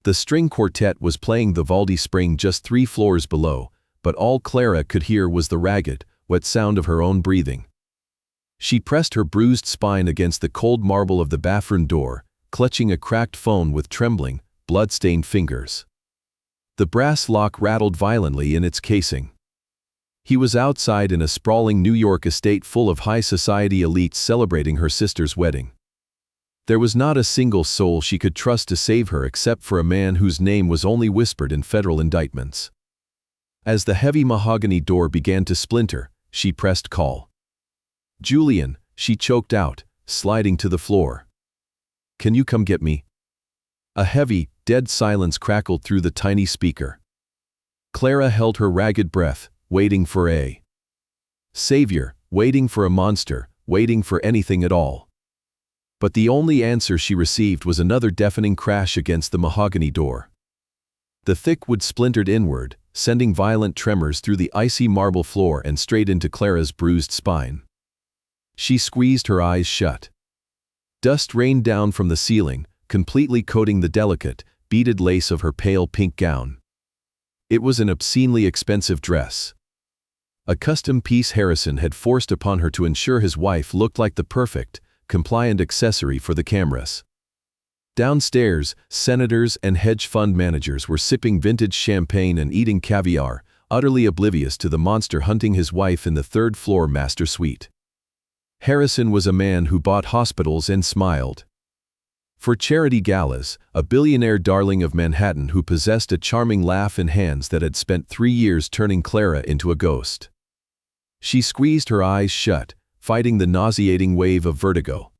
The string quartet was playing the Vivaldi Spring just 3 floors below, but all Clara could hear was the ragged, wet sound of her own breathing. She pressed her bruised spine against the cold marble of the bathroom door, clutching a cracked phone with trembling, blood-stained fingers. The brass lock rattled violently in its casing. He was outside in a sprawling New York estate full of high society elites celebrating her sister's wedding. There was not a single soul she could trust to save her except for a man whose name was only whispered in federal indictments. As the heavy mahogany door began to splinter, she pressed call. "Julian," she choked out, sliding to the floor. "Can you come get me?" A heavy, dead silence crackled through the tiny speaker. Clara held her ragged breath, waiting for a savior, waiting for a monster, waiting for anything at all. But the only answer she received was another deafening crash against the mahogany door. The thick wood splintered inward, sending violent tremors through the icy marble floor and straight into Clara's bruised spine. She squeezed her eyes shut. Dust rained down from the ceiling, completely coating the delicate, beaded lace of her pale pink gown. It was an obscenely expensive dress. A custom piece Harrison had forced upon her to ensure his wife looked like the perfect, compliant accessory for the cameras. Downstairs, senators and hedge fund managers were sipping vintage champagne and eating caviar, utterly oblivious to the monster hunting his wife in the third-floor master suite. Harrison was a man who bought hospitals and smiled. For charity galas, a billionaire darling of Manhattan who possessed a charming laugh and hands that had spent 3 years turning Clara into a ghost. She squeezed her eyes shut, fighting the nauseating wave of vertigo.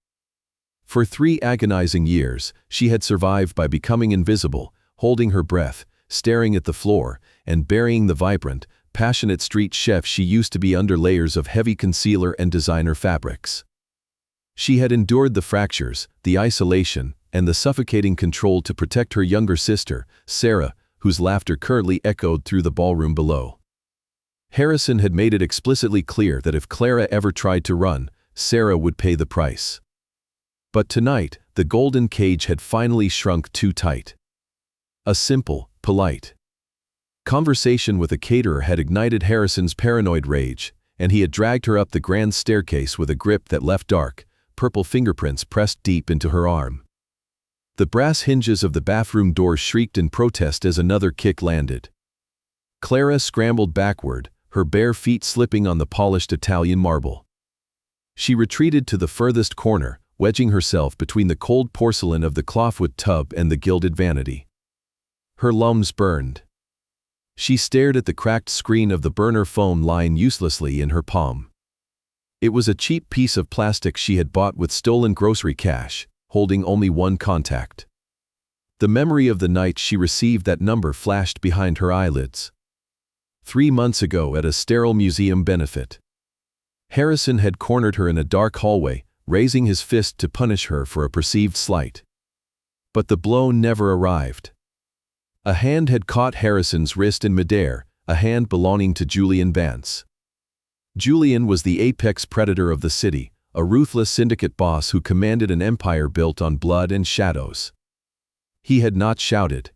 For 3 agonizing years, she had survived by becoming invisible, holding her breath, staring at the floor, and burying the vibrant, passionate street chef she used to be under layers of heavy concealer and designer fabrics. She had endured the fractures, the isolation, and the suffocating control to protect her younger sister, Sarah, whose laughter currently echoed through the ballroom below. Harrison had made it explicitly clear that if Clara ever tried to run, Sarah would pay the price. But tonight, the golden cage had finally shrunk too tight. A simple, polite conversation with a caterer had ignited Harrison's paranoid rage, and he had dragged her up the grand staircase with a grip that left dark, purple fingerprints pressed deep into her arm. The brass hinges of the bathroom door shrieked in protest as another kick landed. Clara scrambled backward, her bare feet slipping on the polished Italian marble. She retreated to the furthest corner, wedging herself between the cold porcelain of the clothwood tub and the gilded vanity. Her lungs burned. She stared at the cracked screen of the burner phone lying uselessly in her palm. It was a cheap piece of plastic she had bought with stolen grocery cash, holding only one contact. The memory of the night she received that number flashed behind her eyelids. 3 months ago at a sterile museum benefit. Harrison had cornered her in a dark hallway, raising his fist to punish her for a perceived slight. But the blow never arrived. A hand had caught Harrison's wrist in midair, a hand belonging to Julian Vance. Julian was the apex predator of the city, a ruthless syndicate boss who commanded an empire built on blood and shadows. He had not shouted.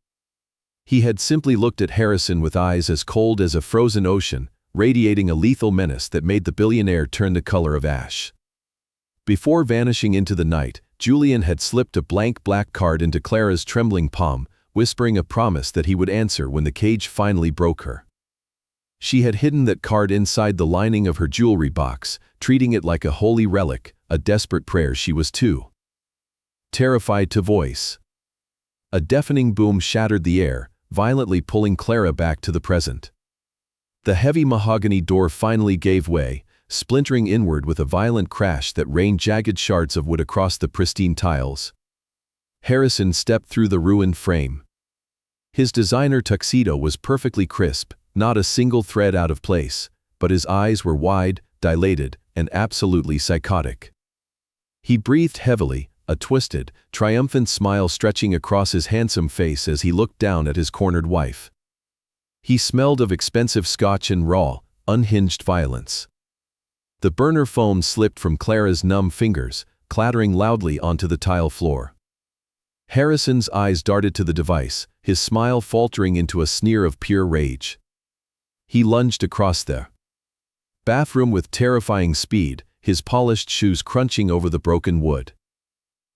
He had simply looked at Harrison with eyes as cold as a frozen ocean, radiating a lethal menace that made the billionaire turn the color of ash. Before vanishing into the night, Julian had slipped a blank black card into Clara's trembling palm, whispering a promise that he would answer when the cage finally broke her. She had hidden that card inside the lining of her jewelry box, treating it like a holy relic, a desperate prayer she was too terrified to voice. A deafening boom shattered the air, violently pulling Clara back to the present. The heavy mahogany door finally gave way, splintering inward with a violent crash that rained jagged shards of wood across the pristine tiles. Harrison stepped through the ruined frame. His designer tuxedo was perfectly crisp, not a single thread out of place, but his eyes were wide, dilated, and absolutely psychotic. He breathed heavily, a twisted, triumphant smile stretching across his handsome face as he looked down at his cornered wife. He smelled of expensive scotch and raw, unhinged violence. The burner phone slipped from Clara's numb fingers, clattering loudly onto the tile floor. Harrison's eyes darted to the device, his smile faltering into a sneer of pure rage. He lunged across the bathroom with terrifying speed, his polished shoes crunching over the broken wood.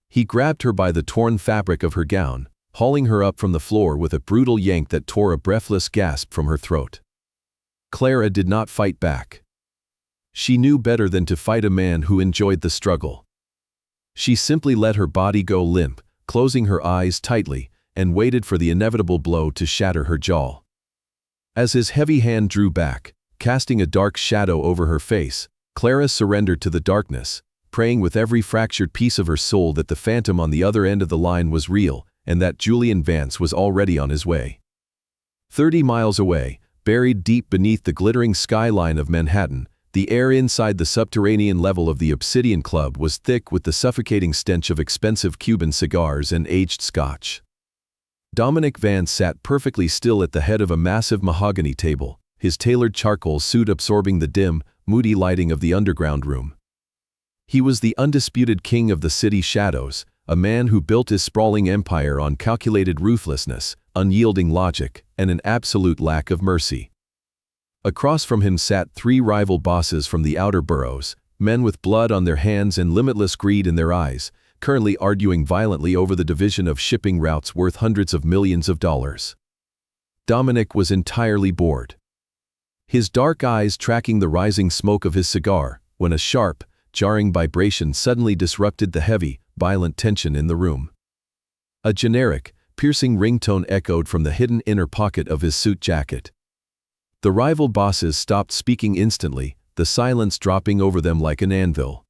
He grabbed her by the torn fabric of her gown, hauling her up from the floor with a brutal yank that tore a breathless gasp from her throat. Clara did not fight back. She knew better than to fight a man who enjoyed the struggle. She simply let her body go limp, closing her eyes tightly, and waited for the inevitable blow to shatter her jaw. As his heavy hand drew back, casting a dark shadow over her face, Clara surrendered to the darkness, praying with every fractured piece of her soul that the phantom on the other end of the line was real and that Dominic Vance was already on his way. 30 miles away, buried deep beneath the glittering skyline of Manhattan, the air inside the subterranean level of the Obsidian Club was thick with the suffocating stench of expensive Cuban cigars and aged scotch. Dominic Vance sat perfectly still at the head of a massive mahogany table, his tailored charcoal suit absorbing the dim, moody lighting of the underground room. He was the undisputed king of the city shadows, a man who built his sprawling empire on calculated ruthlessness, unyielding logic, and an absolute lack of mercy. Across from him sat 3 rival bosses from the outer boroughs, men with blood on their hands and limitless greed in their eyes, currently arguing violently over the division of shipping routes worth hundreds of millions of dollars. Dominic was entirely bored. His dark eyes tracking the rising smoke of his cigar, when a sharp, jarring vibration suddenly disrupted the heavy, violent tension in the room. A generic, piercing ringtone echoed from the hidden inner pocket of his suit jacket. The rival bosses stopped speaking instantly, the silence dropping over them like an anvil.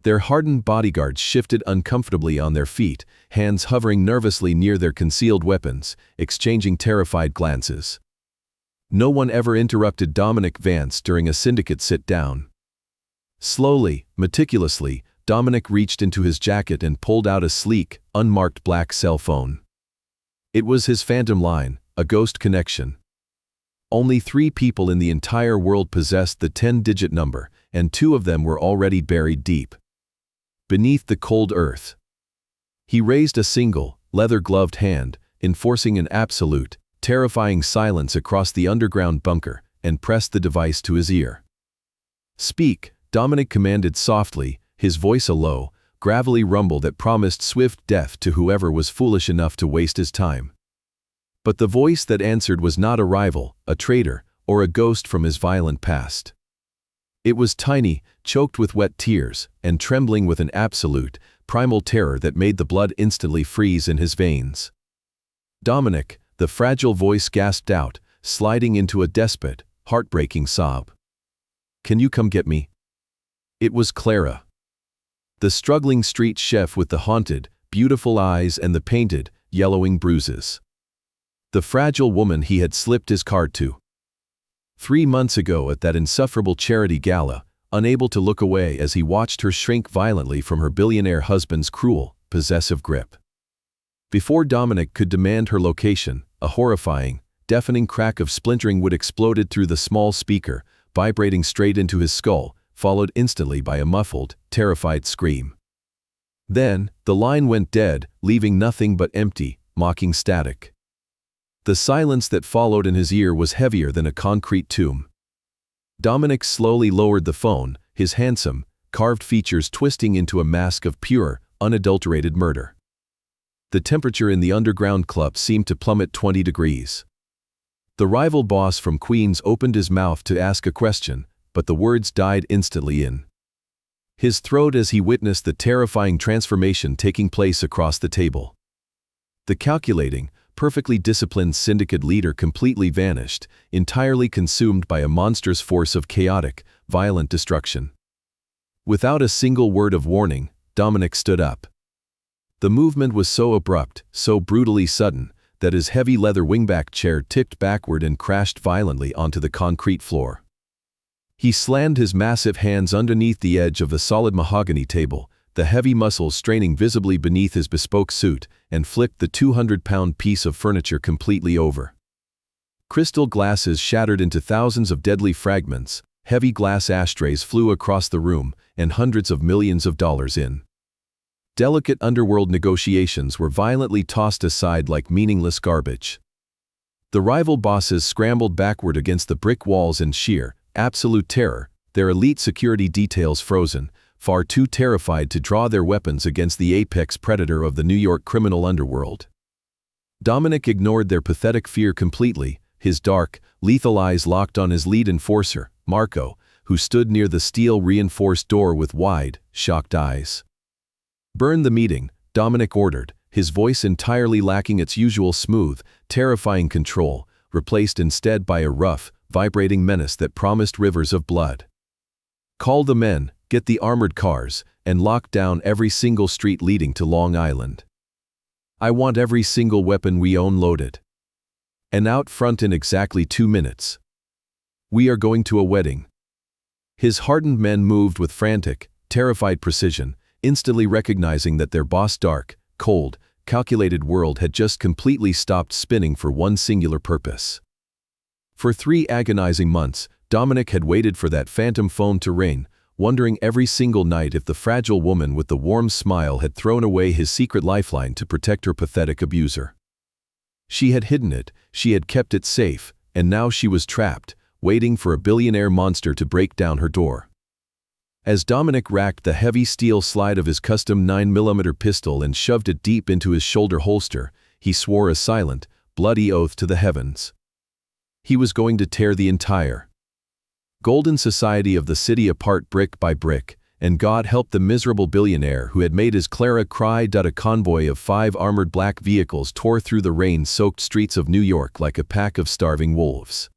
Their hardened bodyguards shifted uncomfortably on their feet, hands hovering nervously near their concealed weapons, exchanging terrified glances. No one ever interrupted Dominic Vance during a syndicate sit-down. Slowly, meticulously, Dominic reached into his jacket and pulled out a sleek, unmarked black cell phone. It was his phantom line, a ghost connection. Only 3 people in the entire world possessed the 10-digit number, and 2 of them were already buried deep beneath the cold earth. He raised a single, leather-gloved hand, enforcing an absolute, terrifying silence across the underground bunker, and pressed the device to his ear. "Speak," Dominic commanded softly, his voice a low, gravelly rumble that promised swift death to whoever was foolish enough to waste his time. But the voice that answered was not a rival, a traitor, or a ghost from his violent past. It was tiny, choked with wet tears, and trembling with an absolute, primal terror that made the blood instantly freeze in his veins. "Dominic," the fragile voice gasped out, sliding into a desperate, heartbreaking sob. "Can you come get me?" It was Clara. The struggling street chef with the haunted, beautiful eyes and the painted, yellowing bruises. The fragile woman he had slipped his card to 3 months ago at that insufferable charity gala, unable to look away as he watched her shrink violently from her billionaire husband's cruel, possessive grip. Before Dominic could demand her location, a horrifying, deafening crack of splintering wood exploded through the small speaker, vibrating straight into his skull, followed instantly by a muffled, terrified scream. Then, the line went dead, leaving nothing but empty, mocking static. The silence that followed in his ear was heavier than a concrete tomb. Dominic slowly lowered the phone, his handsome, carved features twisting into a mask of pure, unadulterated murder. The temperature in the underground club seemed to plummet 20 degrees. The rival boss from Queens opened his mouth to ask a question, but the words died instantly in his throat as he witnessed the terrifying transformation taking place across the table. The calculating, perfectly disciplined syndicate leader completely vanished, entirely consumed by a monstrous force of chaotic, violent destruction. Without a single word of warning, Dominic stood up. The movement was so abrupt, so brutally sudden, that his heavy leather wingback chair tipped backward and crashed violently onto the concrete floor. He slammed his massive hands underneath the edge of the solid mahogany table, the heavy muscles straining visibly beneath his bespoke suit, and flipped the 200-pound piece of furniture completely over. Crystal glasses shattered into thousands of deadly fragments, heavy glass ashtrays flew across the room, and hundreds of millions of dollars in Delicate underworld negotiations were violently tossed aside like meaningless garbage. The rival bosses scrambled backward against the brick walls in sheer, absolute terror, their elite security details frozen, far too terrified to draw their weapons against the apex predator of the New York criminal underworld. Dominic ignored their pathetic fear completely, his dark, lethal eyes locked on his lead enforcer, Marco, who stood near the steel-reinforced door with wide, shocked eyes. "Burn the meeting," Dominic ordered, his voice entirely lacking its usual smooth, terrifying control, replaced instead by a rough, vibrating menace that promised rivers of blood. "Call the men, get the armored cars, and lock down every single street leading to Long Island. I want every single weapon we own loaded. And out front in exactly 2 minutes. We are going to a wedding." His hardened men moved with frantic, terrified precision, instantly recognizing that their boss' dark, cold, calculated world had just completely stopped spinning for one singular purpose. For 3 agonizing months, Dominic had waited for that phantom phone to ring, wondering every single night if the fragile woman with the warm smile had thrown away his secret lifeline to protect her pathetic abuser. She had hidden it, she had kept it safe, and now she was trapped, waiting for a billionaire monster to break down her door. As Dominic racked the heavy steel slide of his custom 9mm pistol and shoved it deep into his shoulder holster, he swore a silent, bloody oath to the heavens. He was going to tear the entire golden society of the city apart brick by brick, and God help the miserable billionaire who had made his Clara cry. A convoy of 5 armored black vehicles tore through the rain-soaked streets of New York like a pack of starving wolves.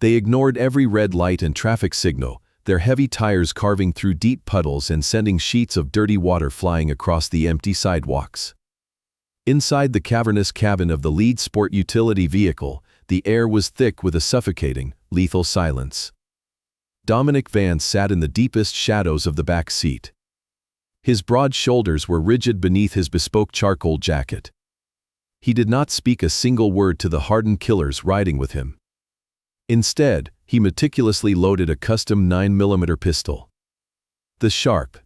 They ignored every red light and traffic signal, their heavy tires carving through deep puddles and sending sheets of dirty water flying across the empty sidewalks. Inside the cavernous cabin of the lead sport utility vehicle, the air was thick with a suffocating, lethal silence. Dominic Vance sat in the deepest shadows of the back seat. His broad shoulders were rigid beneath his bespoke charcoal jacket. He did not speak a single word to the hardened killers riding with him. Instead, he meticulously loaded a custom 9mm pistol. The sharp,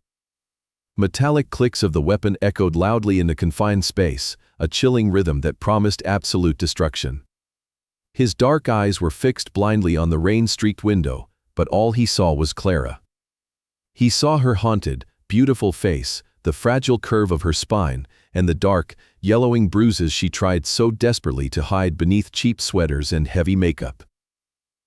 metallic clicks of the weapon echoed loudly in the confined space, a chilling rhythm that promised absolute destruction. His dark eyes were fixed blindly on the rain-streaked window, but all he saw was Clara. He saw her haunted, beautiful face, the fragile curve of her spine, and the dark, yellowing bruises she tried so desperately to hide beneath cheap sweaters and heavy makeup.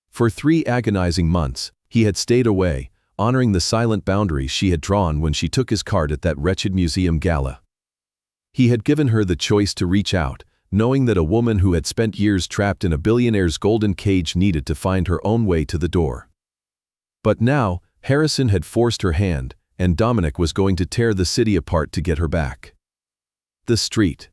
For 3 agonizing months, he had stayed away, honoring the silent boundaries she had drawn when she took his card at that wretched museum gala. He had given her the choice to reach out, knowing that a woman who had spent years trapped in a billionaire's golden cage needed to find her own way to the door. But now, Harrison had forced her hand, and Dominic was going to tear the city apart to get her back. The street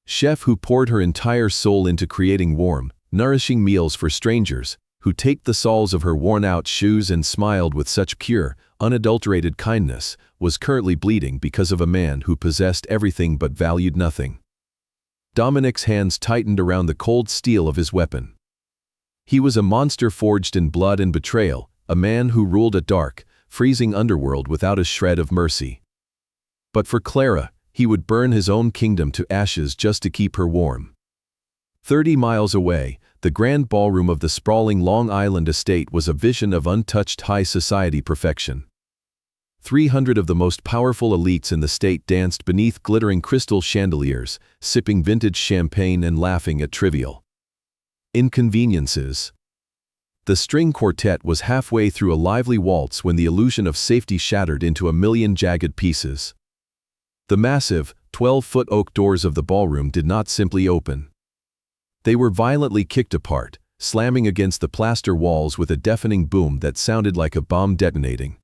chef who poured her entire soul into creating warm, nourishing meals for strangers, who taped the soles of her worn-out shoes and smiled with such pure, unadulterated kindness, was currently bleeding because of a man who possessed everything but valued nothing. Dominic's hands tightened around the cold steel of his weapon. He was a monster forged in blood and betrayal, a man who ruled a dark, freezing underworld without a shred of mercy. But for Clara, he would burn his own kingdom to ashes just to keep her warm. 30 miles away, the grand ballroom of the sprawling Long Island estate was a vision of untouched high society perfection. 300 of the most powerful elites in the state danced beneath glittering crystal chandeliers, sipping vintage champagne and laughing at trivial inconveniences. The string quartet was halfway through a lively waltz when the illusion of safety shattered into a million jagged pieces. The massive, 12-foot oak doors of the ballroom did not simply open. They were violently kicked apart, slamming against the plaster walls with a deafening boom that sounded like a bomb detonating.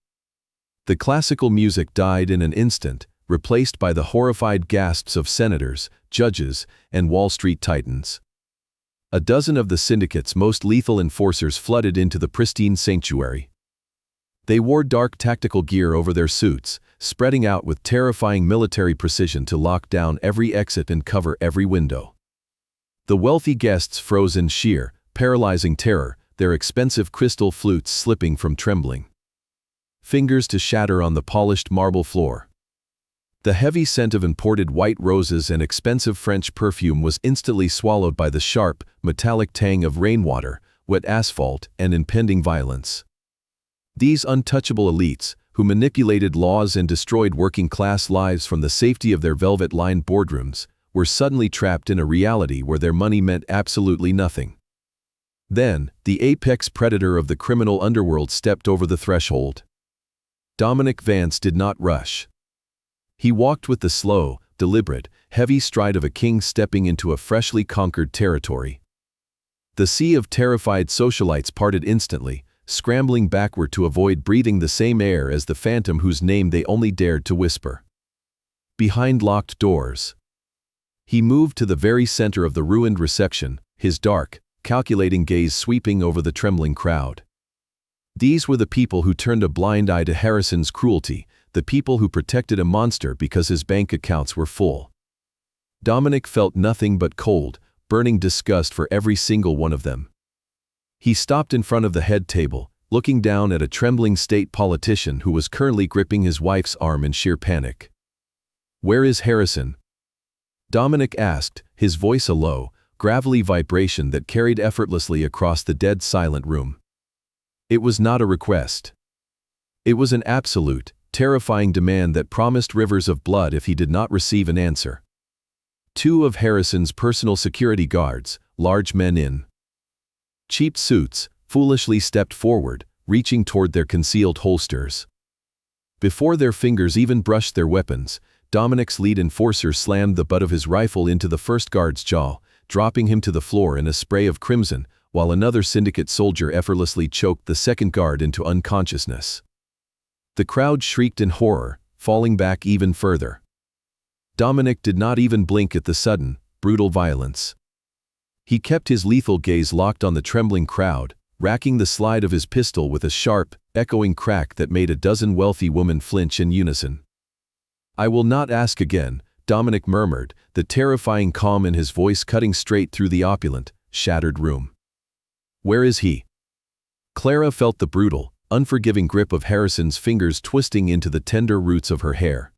The classical music died in an instant, replaced by the horrified gasps of senators, judges, and Wall Street titans. A dozen of the syndicate's most lethal enforcers flooded into the pristine sanctuary. They wore dark tactical gear over their suits, spreading out with terrifying military precision to lock down every exit and cover every window. The wealthy guests froze in sheer, paralyzing terror, their expensive crystal flutes slipping from trembling fingers to shatter on the polished marble floor. The heavy scent of imported white roses and expensive French perfume was instantly swallowed by the sharp, metallic tang of rainwater, wet asphalt, and impending violence. These untouchable elites, who manipulated laws and destroyed working-class lives from the safety of their velvet-lined boardrooms, were suddenly trapped in a reality where their money meant absolutely nothing. Then, the apex predator of the criminal underworld stepped over the threshold. Dominic Vance did not rush. He walked with the slow, deliberate, heavy stride of a king stepping into a freshly conquered territory. The sea of terrified socialites parted instantly, scrambling backward to avoid breathing the same air as the phantom whose name they only dared to whisper. Behind locked doors. He moved to the very center of the ruined reception, his dark, calculating gaze sweeping over the trembling crowd. These were the people who turned a blind eye to Harrison's cruelty, the people who protected a monster because his bank accounts were full. Dominic felt nothing but cold, burning disgust for every single one of them. He stopped in front of the head table, looking down at a trembling state politician who was currently gripping his wife's arm in sheer panic. "Where is Harrison?" Dominic asked, his voice a low, gravelly vibration that carried effortlessly across the dead silent room. It was not a request. It was an absolute, terrifying demand that promised rivers of blood if he did not receive an answer. Two of Harrison's personal security guards, large men in cheap suits, foolishly stepped forward, reaching toward their concealed holsters. Before their fingers even brushed their weapons, Dominic's lead enforcer slammed the butt of his rifle into the first guard's jaw, dropping him to the floor in a spray of crimson, while another syndicate soldier effortlessly choked the second guard into unconsciousness. The crowd shrieked in horror, falling back even further. Dominic did not even blink at the sudden, brutal violence. He kept his lethal gaze locked on the trembling crowd, racking the slide of his pistol with a sharp, echoing crack that made a dozen wealthy women flinch in unison. "I will not ask again," Dominic murmured, the terrifying calm in his voice cutting straight through the opulent, shattered room. "Where is he?" Clara felt the brutal, unforgiving grip of Harrison's fingers twisting into the tender roots of her hair.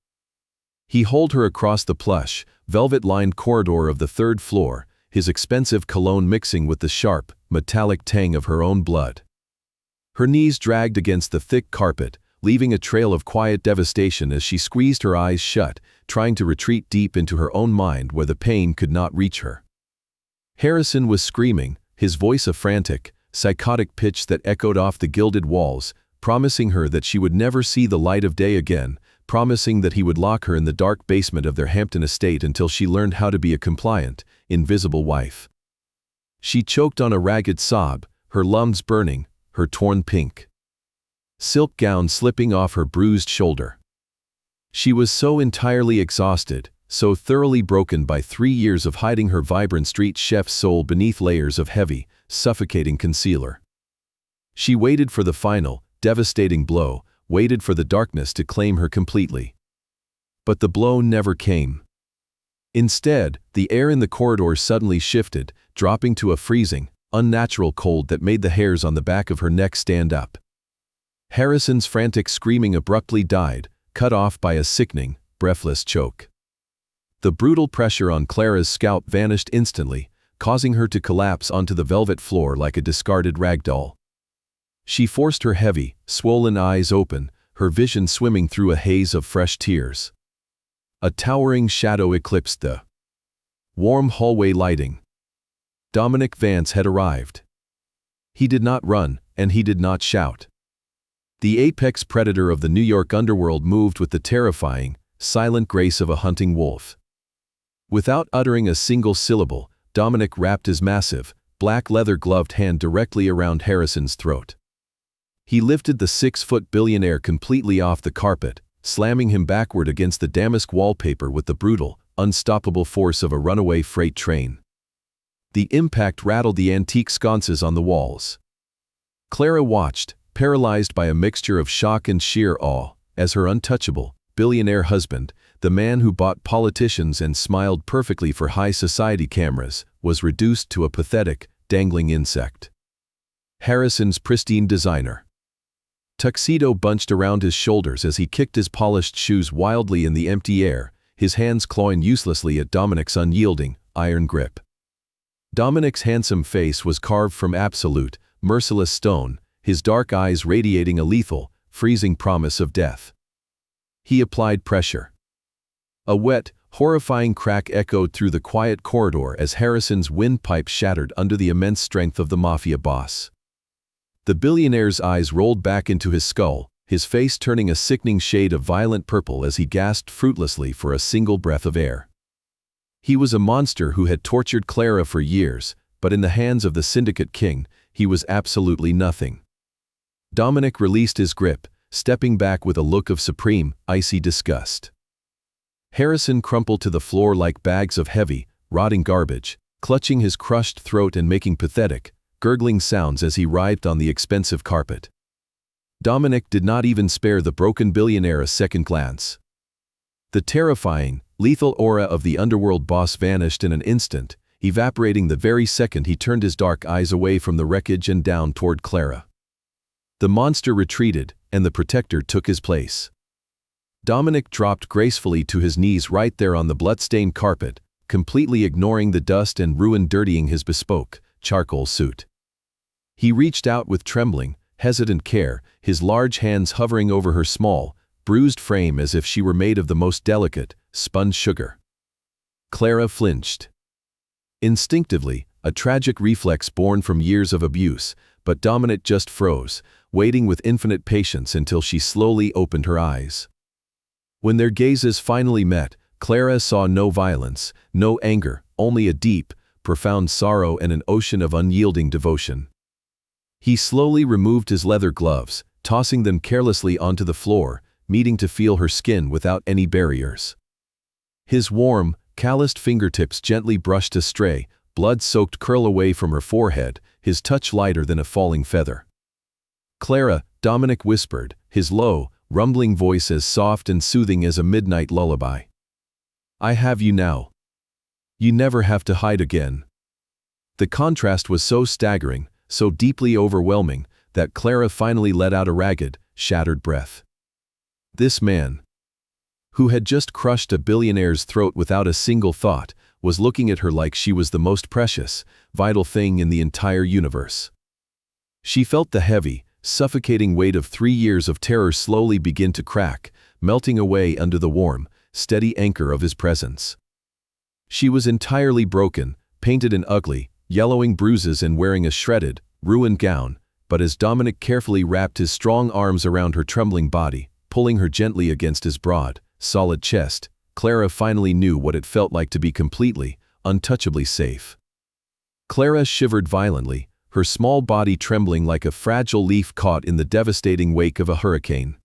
He hauled her across the plush, velvet-lined corridor of the third floor, his expensive cologne mixing with the sharp, metallic tang of her own blood. Her knees dragged against the thick carpet, leaving a trail of quiet devastation as she squeezed her eyes shut, trying to retreat deep into her own mind where the pain could not reach her. Harrison was screaming, his voice a frantic, psychotic pitch that echoed off the gilded walls, promising her that she would never see the light of day again, promising that he would lock her in the dark basement of their Hampton estate until she learned how to be a compliant, invisible wife. She choked on a ragged sob, her lungs burning, her torn pink silk gown slipping off her bruised shoulder. She was so entirely exhausted, so thoroughly broken by 3 years of hiding her vibrant street chef's soul beneath layers of heavy, suffocating concealer. She waited for the final, devastating blow, waited for the darkness to claim her completely. But the blow never came. Instead, the air in the corridor suddenly shifted, dropping to a freezing, unnatural cold that made the hairs on the back of her neck stand up. Harrison's frantic screaming abruptly died, cut off by a sickening, breathless choke. The brutal pressure on Clara's scalp vanished instantly, causing her to collapse onto the velvet floor like a discarded rag doll. She forced her heavy, swollen eyes open, her vision swimming through a haze of fresh tears. A towering shadow eclipsed the warm hallway lighting. Dominic Vance had arrived. He did not run, and he did not shout. The apex predator of the New York underworld moved with the terrifying, silent grace of a hunting wolf. Without uttering a single syllable, Dominic wrapped his massive, black leather-gloved hand directly around Harrison's throat. He lifted the 6-foot billionaire completely off the carpet, slamming him backward against the damask wallpaper with the brutal, unstoppable force of a runaway freight train. The impact rattled the antique sconces on the walls. Clara watched, paralyzed by a mixture of shock and sheer awe, as her untouchable, billionaire husband, the man who bought politicians and smiled perfectly for high society cameras, was reduced to a pathetic, dangling insect. Harrison's pristine designer tuxedo bunched around his shoulders as he kicked his polished shoes wildly in the empty air, his hands clawing uselessly at Dominic's unyielding, iron grip. Dominic's handsome face was carved from absolute, merciless stone, his dark eyes radiating a lethal, freezing promise of death. He applied pressure. A wet, horrifying crack echoed through the quiet corridor as Harrison's windpipe shattered under the immense strength of the Mafia boss. The billionaire's eyes rolled back into his skull, his face turning a sickening shade of violent purple as he gasped fruitlessly for a single breath of air. He was a monster who had tortured Clara for years, but in the hands of the syndicate king, he was absolutely nothing. Dominic released his grip, stepping back with a look of supreme, icy disgust. Harrison crumpled to the floor like bags of heavy, rotting garbage, clutching his crushed throat and making pathetic, gurgling sounds as he writhed on the expensive carpet. Dominic did not even spare the broken billionaire a second glance. The terrifying, lethal aura of the underworld boss vanished in an instant, evaporating the very second he turned his dark eyes away from the wreckage and down toward Clara. The monster retreated, and the protector took his place. Dominic dropped gracefully to his knees right there on the blood-stained carpet, completely ignoring the dust and ruin dirtying his bespoke, charcoal suit. He reached out with trembling, hesitant care, his large hands hovering over her small, bruised frame as if she were made of the most delicate, spun sugar. Clara flinched. Instinctively, a tragic reflex born from years of abuse, but Dominic just froze, waiting with infinite patience until she slowly opened her eyes. When their gazes finally met, Clara saw no violence, no anger, only a deep, profound sorrow and an ocean of unyielding devotion. He slowly removed his leather gloves, tossing them carelessly onto the floor, meeting to feel her skin without any barriers. His warm, calloused fingertips gently brushed a stray, blood-soaked curl away from her forehead, his touch lighter than a falling feather. "Clara," Dominic whispered, his low, rumbling voice as soft and soothing as a midnight lullaby. "I have you now. You never have to hide again." The contrast was so staggering, so deeply overwhelming, that Clara finally let out a ragged, shattered breath. This man, who had just crushed a billionaire's throat without a single thought, was looking at her like she was the most precious, vital thing in the entire universe. She felt the heavy, suffocating weight of 3 years of terror slowly begin to crack, melting away under the warm, steady anchor of his presence. She was entirely broken, painted in ugly, yellowing bruises and wearing a shredded, ruined gown, but as Dominic carefully wrapped his strong arms around her trembling body, pulling her gently against his broad, solid chest, Clara finally knew what it felt like to be completely, untouchably safe. Clara shivered violently, her small body trembling like a fragile leaf caught in the devastating wake of a hurricane.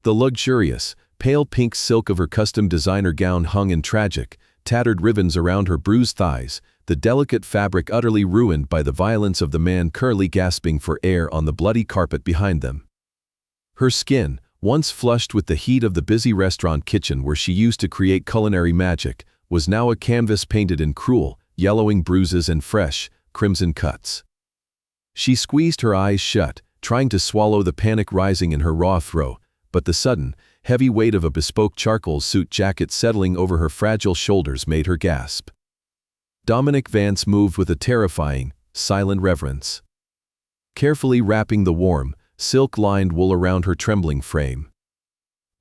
The luxurious, pale pink silk of her custom designer gown hung in tragic, tattered ribbons around her bruised thighs, the delicate fabric utterly ruined by the violence of the man currently gasping for air on the bloody carpet behind them. Her skin, once flushed with the heat of the busy restaurant kitchen where she used to create culinary magic, was now a canvas painted in cruel, yellowing bruises and fresh, crimson cuts. She squeezed her eyes shut, trying to swallow the panic rising in her raw throat, but the sudden, heavy weight of a bespoke charcoal suit jacket settling over her fragile shoulders made her gasp. Dominic Vance moved with a terrifying, silent reverence, carefully wrapping the warm, silk-lined wool around her trembling frame.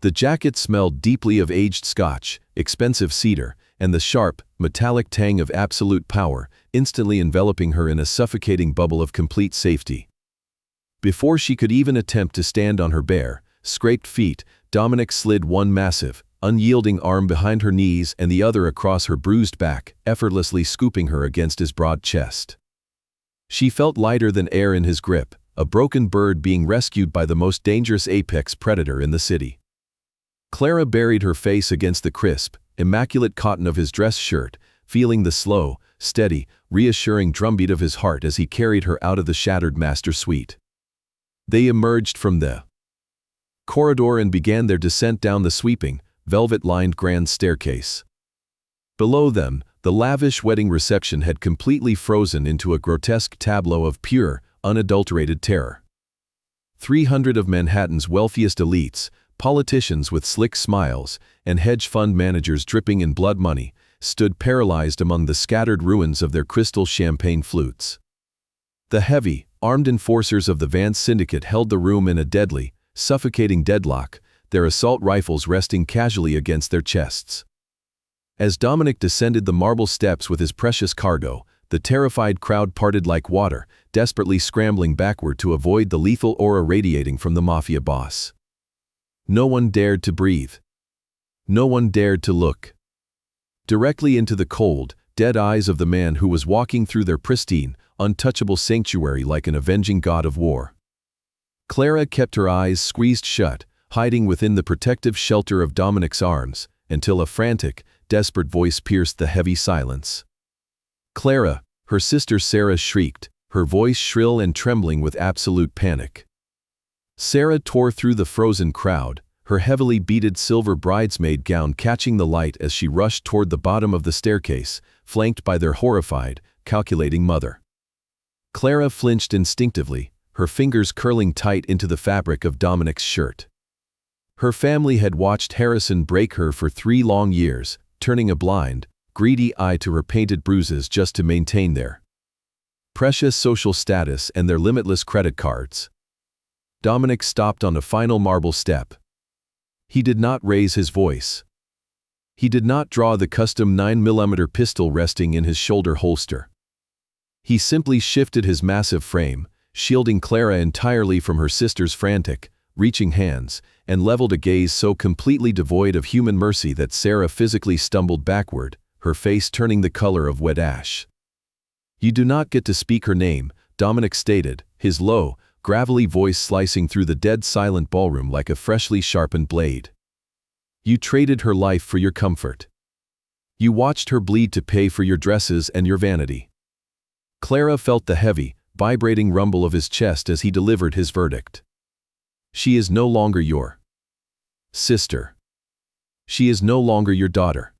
The jacket smelled deeply of aged scotch, expensive cedar, and the sharp, metallic tang of absolute power, instantly enveloping her in a suffocating bubble of complete safety. Before she could even attempt to stand on her bare, scraped feet, Dominic slid one massive, unyielding arm behind her knees and the other across her bruised back, effortlessly scooping her against his broad chest. She felt lighter than air in his grip, a broken bird being rescued by the most dangerous apex predator in the city. Clara buried her face against the crisp, immaculate cotton of his dress shirt, feeling the slow, steady, reassuring drumbeat of his heart as he carried her out of the shattered master suite. They emerged from the corridor and began their descent down the sweeping, velvet-lined grand staircase. Below them, the lavish wedding reception had completely frozen into a grotesque tableau of pure, unadulterated terror. 300 of Manhattan's wealthiest elites, politicians with slick smiles, and hedge fund managers dripping in blood money, stood paralyzed among the scattered ruins of their crystal champagne flutes. The heavy, armed enforcers of the Vance syndicate held the room in a deadly, suffocating deadlock, their assault rifles resting casually against their chests. As Dominic descended the marble steps with his precious cargo, the terrified crowd parted like water, desperately scrambling backward to avoid the lethal aura radiating from the Mafia boss. No one dared to breathe. No one dared to look directly into the cold, dead eyes of the man who was walking through their pristine, untouchable sanctuary like an avenging god of war. Clara kept her eyes squeezed shut, hiding within the protective shelter of Dominic's arms, until a frantic, desperate voice pierced the heavy silence. "Clara," her sister Sarah shrieked, her voice shrill and trembling with absolute panic. Sarah tore through the frozen crowd, her heavily beaded silver bridesmaid gown catching the light as she rushed toward the bottom of the staircase, flanked by their horrified, calculating mother. Clara flinched instinctively, her fingers curling tight into the fabric of Dominic's shirt. Her family had watched Harrison break her for 3 long years, turning a blind, greedy eye to her painted bruises just to maintain their precious social status and their limitless credit cards. Dominic stopped on a final marble step. He did not raise his voice. He did not draw the custom 9mm pistol resting in his shoulder holster. He simply shifted his massive frame, shielding Clara entirely from her sister's frantic, reaching hands, and leveled a gaze so completely devoid of human mercy that Sarah physically stumbled backward, her face turning the color of wet ash. "You do not get to speak her name," Dominic stated, his low, gravelly voice slicing through the dead silent ballroom like a freshly sharpened blade. "You traded her life for your comfort. You watched her bleed to pay for your dresses and your vanity." Clara felt the heavy, vibrating rumble of his chest as he delivered his verdict. "She is no longer your sister. She is no longer your daughter.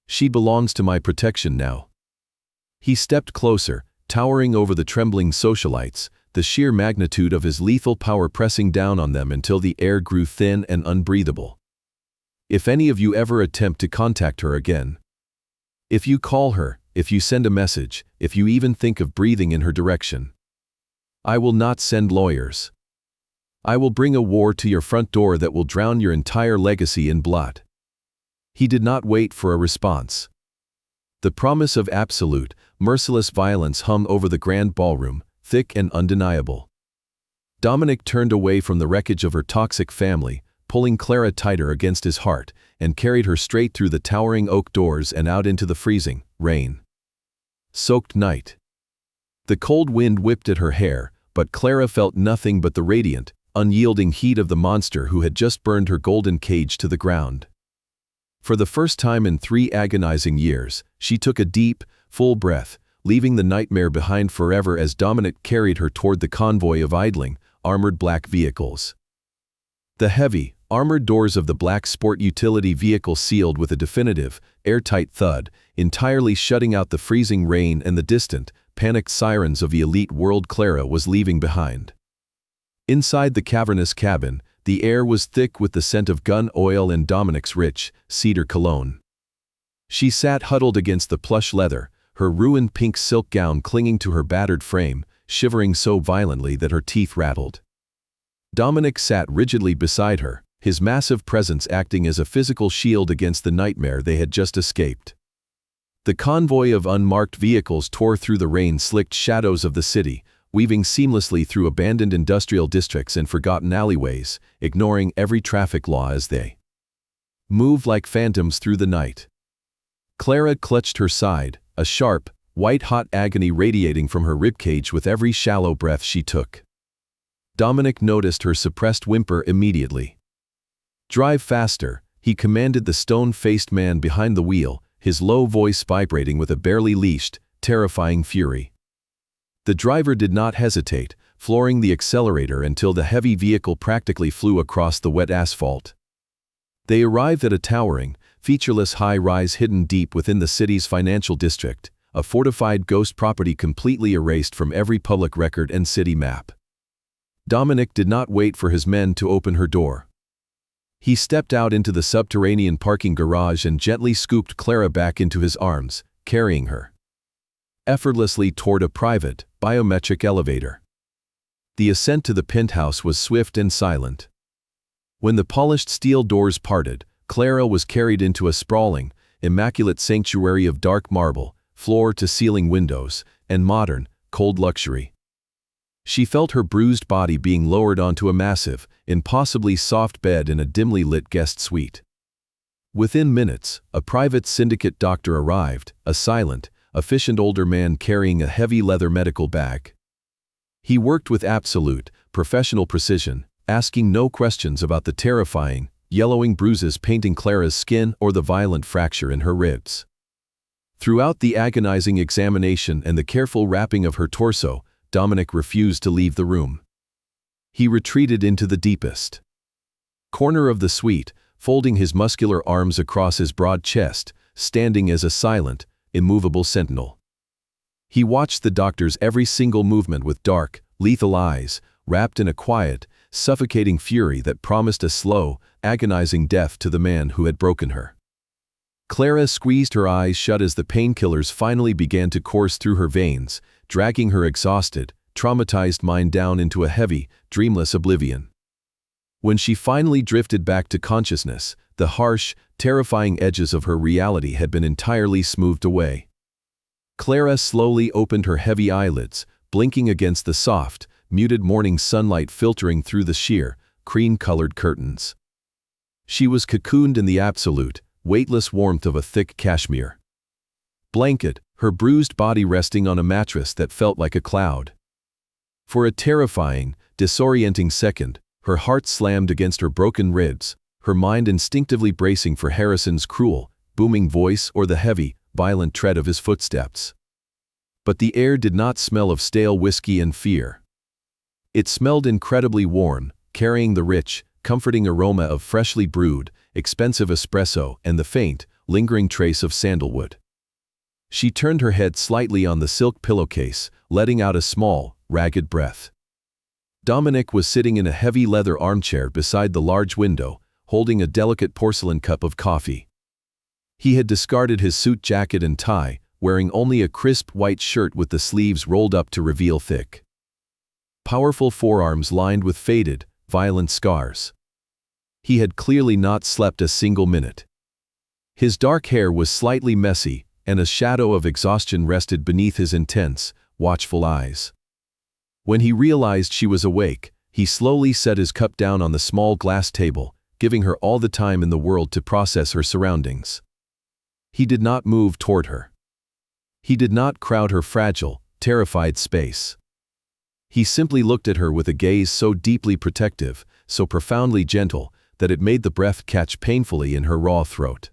She belongs to my protection now." He stepped closer, towering over the trembling socialites, the sheer magnitude of his lethal power pressing down on them until the air grew thin and unbreathable. "If any of you ever attempt to contact her again, if you call her, if you send a message, if you even think of breathing in her direction, I will not send lawyers. I will bring a war to your front door that will drown your entire legacy in blood." He did not wait for a response. The promise of absolute, merciless violence hung over the grand ballroom, thick and undeniable. Dominic turned away from the wreckage of her toxic family, pulling Clara tighter against his heart, and carried her straight through the towering oak doors and out into the freezing, rain-soaked night. The cold wind whipped at her hair, but Clara felt nothing but the radiant, unyielding heat of the monster who had just burned her golden cage to the ground. For the first time in 3 agonizing years, she took a deep, full breath, leaving the nightmare behind forever as Dominic carried her toward the convoy of idling, armored black vehicles. The heavy, armored doors of the black sport utility vehicle sealed with a definitive, airtight thud, entirely shutting out the freezing rain and the distant, panicked sirens of the elite world Clara was leaving behind. Inside the cavernous cabin, the air was thick with the scent of gun oil and Dominic's rich, cedar cologne. She sat huddled against the plush leather, her ruined pink silk gown clinging to her battered frame, shivering so violently that her teeth rattled. Dominic sat rigidly beside her, his massive presence acting as a physical shield against the nightmare they had just escaped. The convoy of unmarked vehicles tore through the rain-slicked shadows of the city, weaving seamlessly through abandoned industrial districts and forgotten alleyways, ignoring every traffic law as they moved like phantoms through the night. Clara clutched her side, a sharp, white-hot agony radiating from her ribcage with every shallow breath she took. Dominic noticed her suppressed whimper immediately. "Drive faster," he commanded the stone-faced man behind the wheel, his low voice vibrating with a barely leashed, terrifying fury. The driver did not hesitate, flooring the accelerator until the heavy vehicle practically flew across the wet asphalt. They arrived at a towering, featureless high-rise hidden deep within the city's financial district, a fortified ghost property completely erased from every public record and city map. Dominic did not wait for his men to open her door. He stepped out into the subterranean parking garage and gently scooped Clara back into his arms, carrying her effortlessly toward a private, biometric elevator. The ascent to the penthouse was swift and silent. When the polished steel doors parted, Clara was carried into a sprawling, immaculate sanctuary of dark marble, floor-to-ceiling windows, and modern, cold luxury. She felt her bruised body being lowered onto a massive, impossibly soft bed in a dimly lit guest suite. Within minutes, a private syndicate doctor arrived, a silent, efficient older man carrying a heavy leather medical bag. He worked with absolute, professional precision, asking no questions about the terrifying, yellowing bruises painting Clara's skin or the violent fracture in her ribs. Throughout the agonizing examination and the careful wrapping of her torso, Dominic refused to leave the room. He retreated into the deepest corner of the suite, folding his muscular arms across his broad chest, standing as a silent, immovable sentinel. He watched the doctor's every single movement with dark, lethal eyes, wrapped in a quiet, suffocating fury that promised a slow, agonizing death to the man who had broken her. Clara squeezed her eyes shut as the painkillers finally began to course through her veins, dragging her exhausted, traumatized mind down into a heavy, dreamless oblivion. When she finally drifted back to consciousness, the harsh, terrifying edges of her reality had been entirely smoothed away. Clara slowly opened her heavy eyelids, blinking against the soft, muted morning sunlight filtering through the sheer, cream-colored curtains. She was cocooned in the absolute, weightless warmth of a thick cashmere blanket, her bruised body resting on a mattress that felt like a cloud. For a terrifying, disorienting second, her heart slammed against her broken ribs, her mind instinctively bracing for Harrison's cruel, booming voice or the heavy, violent tread of his footsteps. But the air did not smell of stale whiskey and fear. It smelled incredibly warm, carrying the rich, comforting aroma of freshly brewed, expensive espresso and the faint, lingering trace of sandalwood. She turned her head slightly on the silk pillowcase, letting out a small, ragged breath. Dominic was sitting in a heavy leather armchair beside the large window, holding a delicate porcelain cup of coffee. He had discarded his suit jacket and tie, wearing only a crisp white shirt with the sleeves rolled up to reveal thick, powerful forearms lined with faded, violent scars. He had clearly not slept a single minute. His dark hair was slightly messy, and a shadow of exhaustion rested beneath his intense, watchful eyes. When he realized she was awake, he slowly set his cup down on the small glass table, giving her all the time in the world to process her surroundings. He did not move toward her. He did not crowd her fragile, terrified space. He simply looked at her with a gaze so deeply protective, so profoundly gentle, that it made the breath catch painfully in her raw throat.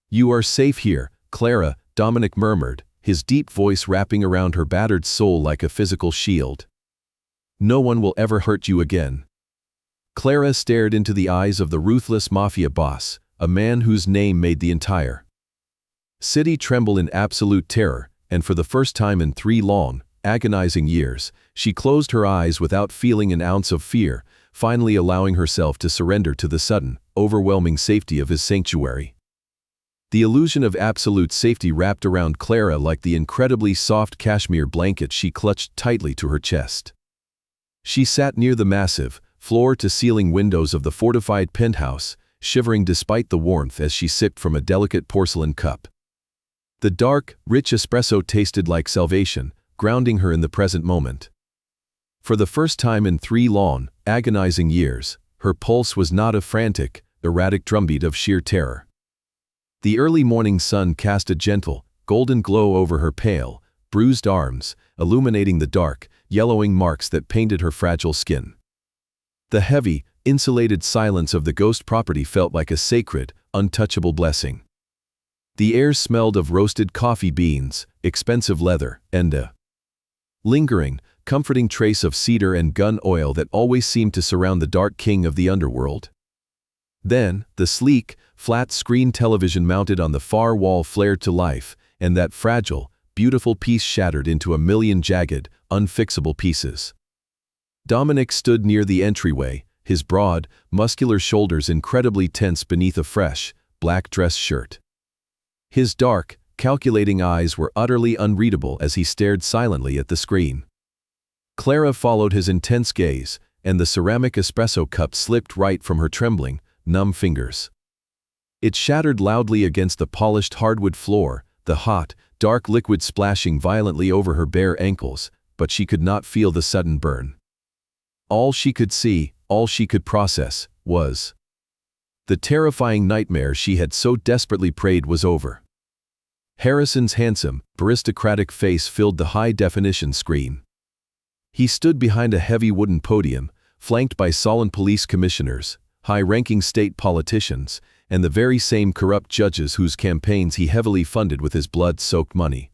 "You are safe here, Clara," Dominic murmured, his deep voice wrapping around her battered soul like a physical shield. "No one will ever hurt you again." Clara stared into the eyes of the ruthless Mafia boss, a man whose name made the entire city tremble in absolute terror, and for the first time in 3 long, agonizing years, she closed her eyes without feeling an ounce of fear, finally allowing herself to surrender to the sudden, overwhelming safety of his sanctuary. The illusion of absolute safety wrapped around Clara like the incredibly soft cashmere blanket she clutched tightly to her chest. She sat near the massive, floor-to-ceiling windows of the fortified penthouse, shivering despite the warmth as she sipped from a delicate porcelain cup. The dark, rich espresso tasted like salvation, grounding her in the present moment. For the first time in 3 long, agonizing years, her pulse was not a frantic, erratic drumbeat of sheer terror. The early morning sun cast a gentle, golden glow over her pale, bruised arms, illuminating the dark, yellowing marks that painted her fragile skin. The heavy, insulated silence of the ghost property felt like a sacred, untouchable blessing. The air smelled of roasted coffee beans, expensive leather, and a lingering, comforting trace of cedar and gun oil that always seemed to surround the dark king of the underworld. Then, the sleek, flat-screen television mounted on the far wall flared to life, and that fragile, beautiful piece shattered into a million jagged, unfixable pieces. Dominic stood near the entryway, his broad, muscular shoulders incredibly tense beneath a fresh, black dress shirt. His dark, calculating eyes were utterly unreadable as he stared silently at the screen. Clara followed his intense gaze, and the ceramic espresso cup slipped right from her trembling, numb fingers. It shattered loudly against the polished hardwood floor, the hot, dark liquid splashing violently over her bare ankles, but she could not feel the sudden burn. All she could see, all she could process, was the terrifying nightmare she had so desperately prayed was over. Harrison's handsome, aristocratic face filled the high-definition screen. He stood behind a heavy wooden podium, flanked by sullen police commissioners, high-ranking state politicians, and the very same corrupt judges whose campaigns he heavily funded with his blood-soaked money.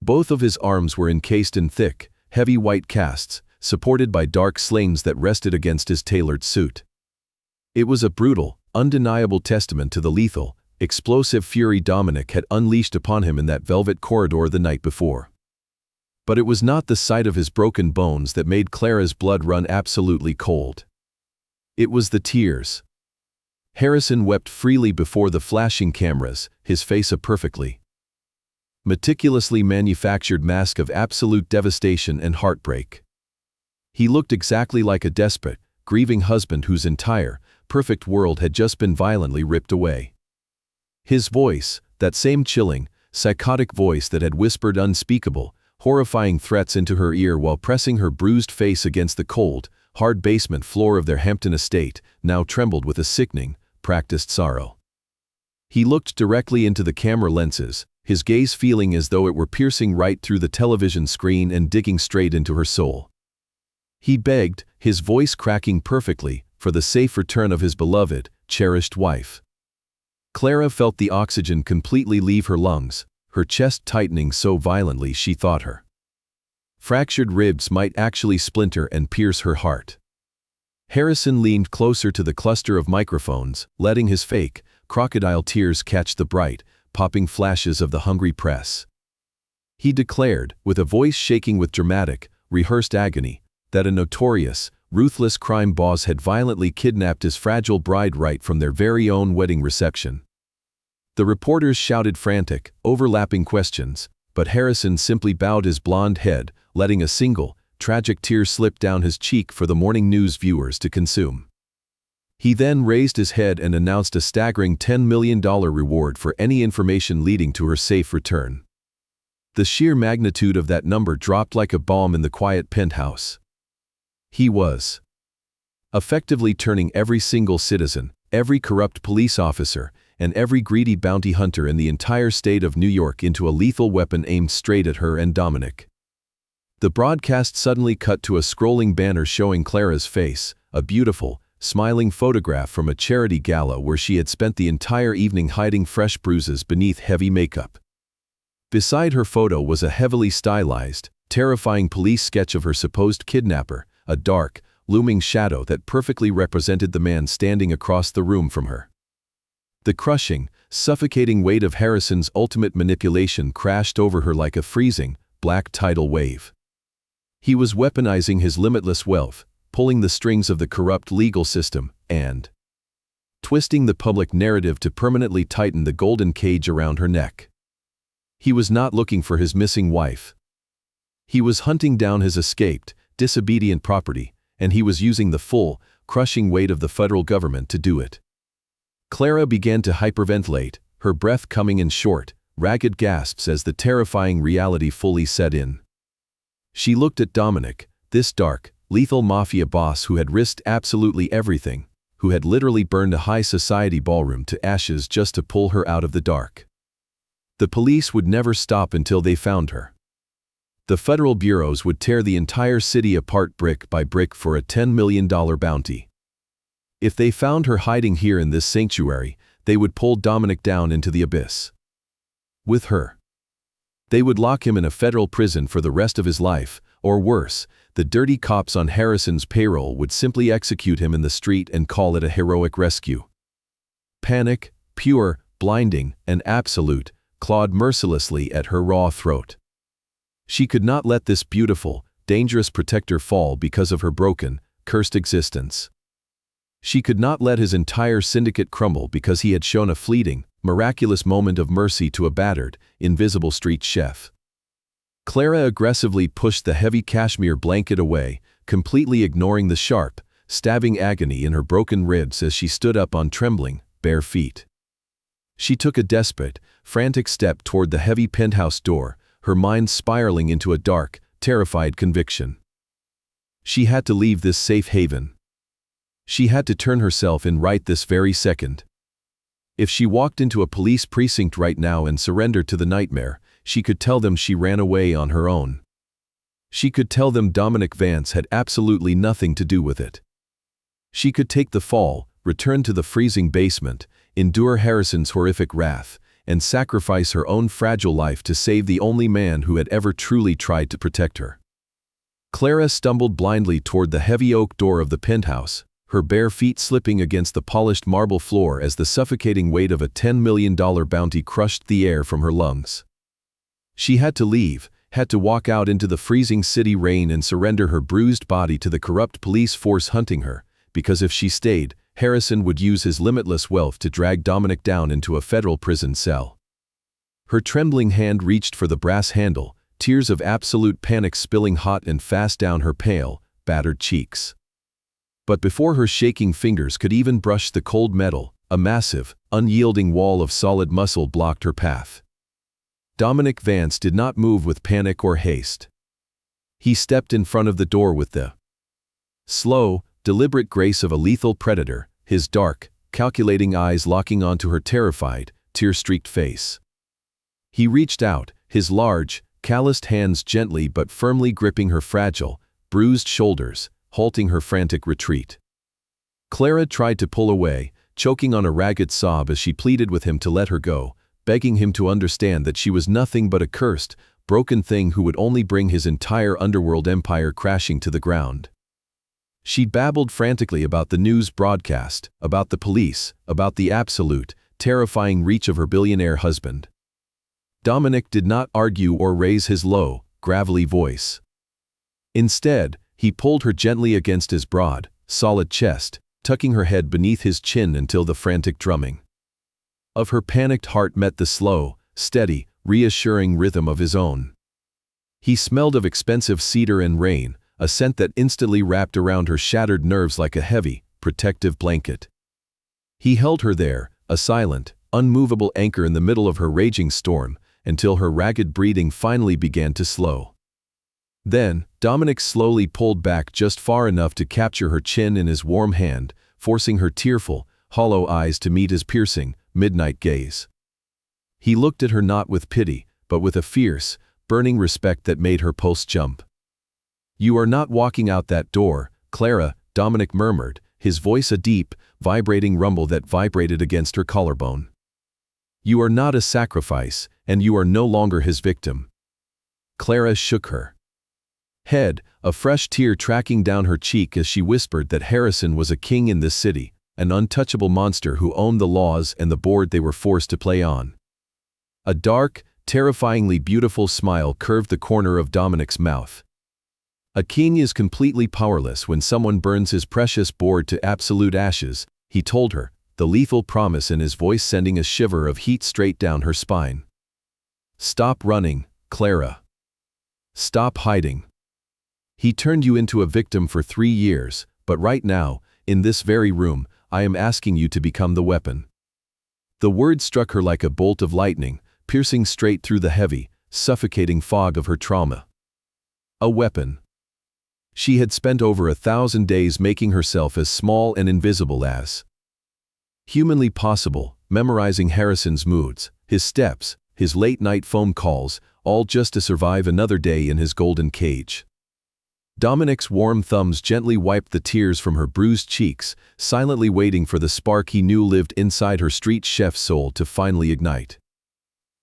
Both of his arms were encased in thick, heavy white casts, supported by dark slings that rested against his tailored suit. It was a brutal, undeniable testament to the lethal, explosive fury Dominic had unleashed upon him in that velvet corridor the night before. But it was not the sight of his broken bones that made Clara's blood run absolutely cold. It was the tears. Harrison wept freely before the flashing cameras, his face a perfectly meticulously manufactured mask of absolute devastation and heartbreak. He looked exactly like a desperate, grieving husband whose entire, perfect world had just been violently ripped away. His voice, that same chilling, psychotic voice that had whispered unspeakable, horrifying threats into her ear while pressing her bruised face against the cold, hard basement floor of their Hampton estate, now trembled with a sickening, practiced sorrow. He looked directly into the camera lenses, his gaze feeling as though it were piercing right through the television screen and digging straight into her soul. He begged, his voice cracking perfectly, for the safe return of his beloved, cherished wife. Clara felt the oxygen completely leave her lungs, her chest tightening so violently she thought her fractured ribs might actually splinter and pierce her heart. Harrison leaned closer to the cluster of microphones, letting his fake, crocodile tears catch the bright, popping flashes of the hungry press. He declared, with a voice shaking with dramatic, rehearsed agony, that a notorious, ruthless crime boss had violently kidnapped his fragile bride right from their very own wedding reception. The reporters shouted frantic, overlapping questions, but Harrison simply bowed his blonde head, letting a single, tragic tear slip down his cheek for the morning news viewers to consume. He then raised his head and announced a staggering $10 million reward for any information leading to her safe return. The sheer magnitude of that number dropped like a bomb in the quiet penthouse. He was effectively turning every single citizen, every corrupt police officer, and every greedy bounty hunter in the entire state of New York into a lethal weapon aimed straight at her and Dominic. The broadcast suddenly cut to a scrolling banner showing Clara's face, a beautiful, smiling photograph from a charity gala where she had spent the entire evening hiding fresh bruises beneath heavy makeup. Beside her photo was a heavily stylized, terrifying police sketch of her supposed kidnapper, a dark, looming shadow that perfectly represented the man standing across the room from her. The crushing, suffocating weight of Harrison's ultimate manipulation crashed over her like a freezing, black tidal wave. He was weaponizing his limitless wealth, pulling the strings of the corrupt legal system, and twisting the public narrative to permanently tighten the golden cage around her neck. He was not looking for his missing wife. He was hunting down his escaped, disobedient property, and he was using the full, crushing weight of the federal government to do it. Clara began to hyperventilate, her breath coming in short, ragged gasps as the terrifying reality fully set in. She looked at Dominic, this dark, lethal mafia boss who had risked absolutely everything, who had literally burned a high society ballroom to ashes just to pull her out of the dark. The police would never stop until they found her. The federal bureaus would tear the entire city apart brick by brick for a $10 million bounty. If they found her hiding here in this sanctuary, they would pull Dominic down into the abyss. With her, they would lock him in a federal prison for the rest of his life, or worse, the dirty cops on Harrison's payroll would simply execute him in the street and call it a heroic rescue. Panic, pure, blinding, and absolute, clawed mercilessly at her raw throat. She could not let this beautiful, dangerous protector fall because of her broken, cursed existence. She could not let his entire syndicate crumble because he had shown a fleeting, miraculous moment of mercy to a battered, invisible street chef. Clara aggressively pushed the heavy cashmere blanket away, completely ignoring the sharp, stabbing agony in her broken ribs as she stood up on trembling, bare feet. She took a desperate, frantic step toward the heavy penthouse door, her mind spiraling into a dark, terrified conviction. She had to leave this safe haven. She had to turn herself in right this very second. If she walked into a police precinct right now and surrendered to the nightmare, she could tell them she ran away on her own. She could tell them Dominic Vance had absolutely nothing to do with it. She could take the fall, return to the freezing basement, endure Harrison's horrific wrath, and sacrifice her own fragile life to save the only man who had ever truly tried to protect her. Clara stumbled blindly toward the heavy oak door of the penthouse, her bare feet slipping against the polished marble floor as the suffocating weight of a $10 million bounty crushed the air from her lungs. She had to leave, had to walk out into the freezing city rain and surrender her bruised body to the corrupt police force hunting her, because if she stayed, Harrison would use his limitless wealth to drag Dominic down into a federal prison cell. Her trembling hand reached for the brass handle, tears of absolute panic spilling hot and fast down her pale, battered cheeks. But before her shaking fingers could even brush the cold metal, a massive, unyielding wall of solid muscle blocked her path. Dominic Vance did not move with panic or haste. He stepped in front of the door with the slow, deliberate grace of a lethal predator, his dark, calculating eyes locking onto her terrified, tear-streaked face. He reached out, his large, calloused hands gently but firmly gripping her fragile, bruised shoulders, halting her frantic retreat. Clara tried to pull away, choking on a ragged sob as she pleaded with him to let her go, begging him to understand that she was nothing but a cursed, broken thing who would only bring his entire underworld empire crashing to the ground. She babbled frantically about the news broadcast, about the police, about the absolute, terrifying reach of her billionaire husband. Dominic did not argue or raise his low, gravelly voice. Instead, he pulled her gently against his broad, solid chest, tucking her head beneath his chin until the frantic drumming of her panicked heart met the slow, steady, reassuring rhythm of his own. He smelled of expensive cedar and rain, a scent that instantly wrapped around her shattered nerves like a heavy, protective blanket. He held her there, a silent, unmovable anchor in the middle of her raging storm, until her ragged breathing finally began to slow. Then, Dominic slowly pulled back just far enough to capture her chin in his warm hand, forcing her tearful, hollow eyes to meet his piercing, midnight gaze. He looked at her not with pity, but with a fierce, burning respect that made her pulse jump. "You are not walking out that door, Clara," Dominic murmured, his voice a deep, vibrating rumble that vibrated against her collarbone. "You are not a sacrifice, and you are no longer his victim." Clara shook her head, a fresh tear tracking down her cheek as she whispered that Harrison was a king in this city, an untouchable monster who owned the laws and the board they were forced to play on. A dark, terrifyingly beautiful smile curved the corner of Dominic's mouth. "A king is completely powerless when someone burns his precious board to absolute ashes," he told her, the lethal promise in his voice sending a shiver of heat straight down her spine. "Stop running, Clara. Stop hiding. He turned you into a victim for 3 years, but right now, in this very room, I am asking you to become the weapon." The word struck her like a bolt of lightning, piercing straight through the heavy, suffocating fog of her trauma. A weapon. She had spent over 1,000 days making herself as small and invisible as humanly possible, memorizing Harrison's moods, his steps, his late-night phone calls, all just to survive another day in his golden cage. Dominic's warm thumbs gently wiped the tears from her bruised cheeks, silently waiting for the spark he knew lived inside her street chef's soul to finally ignite.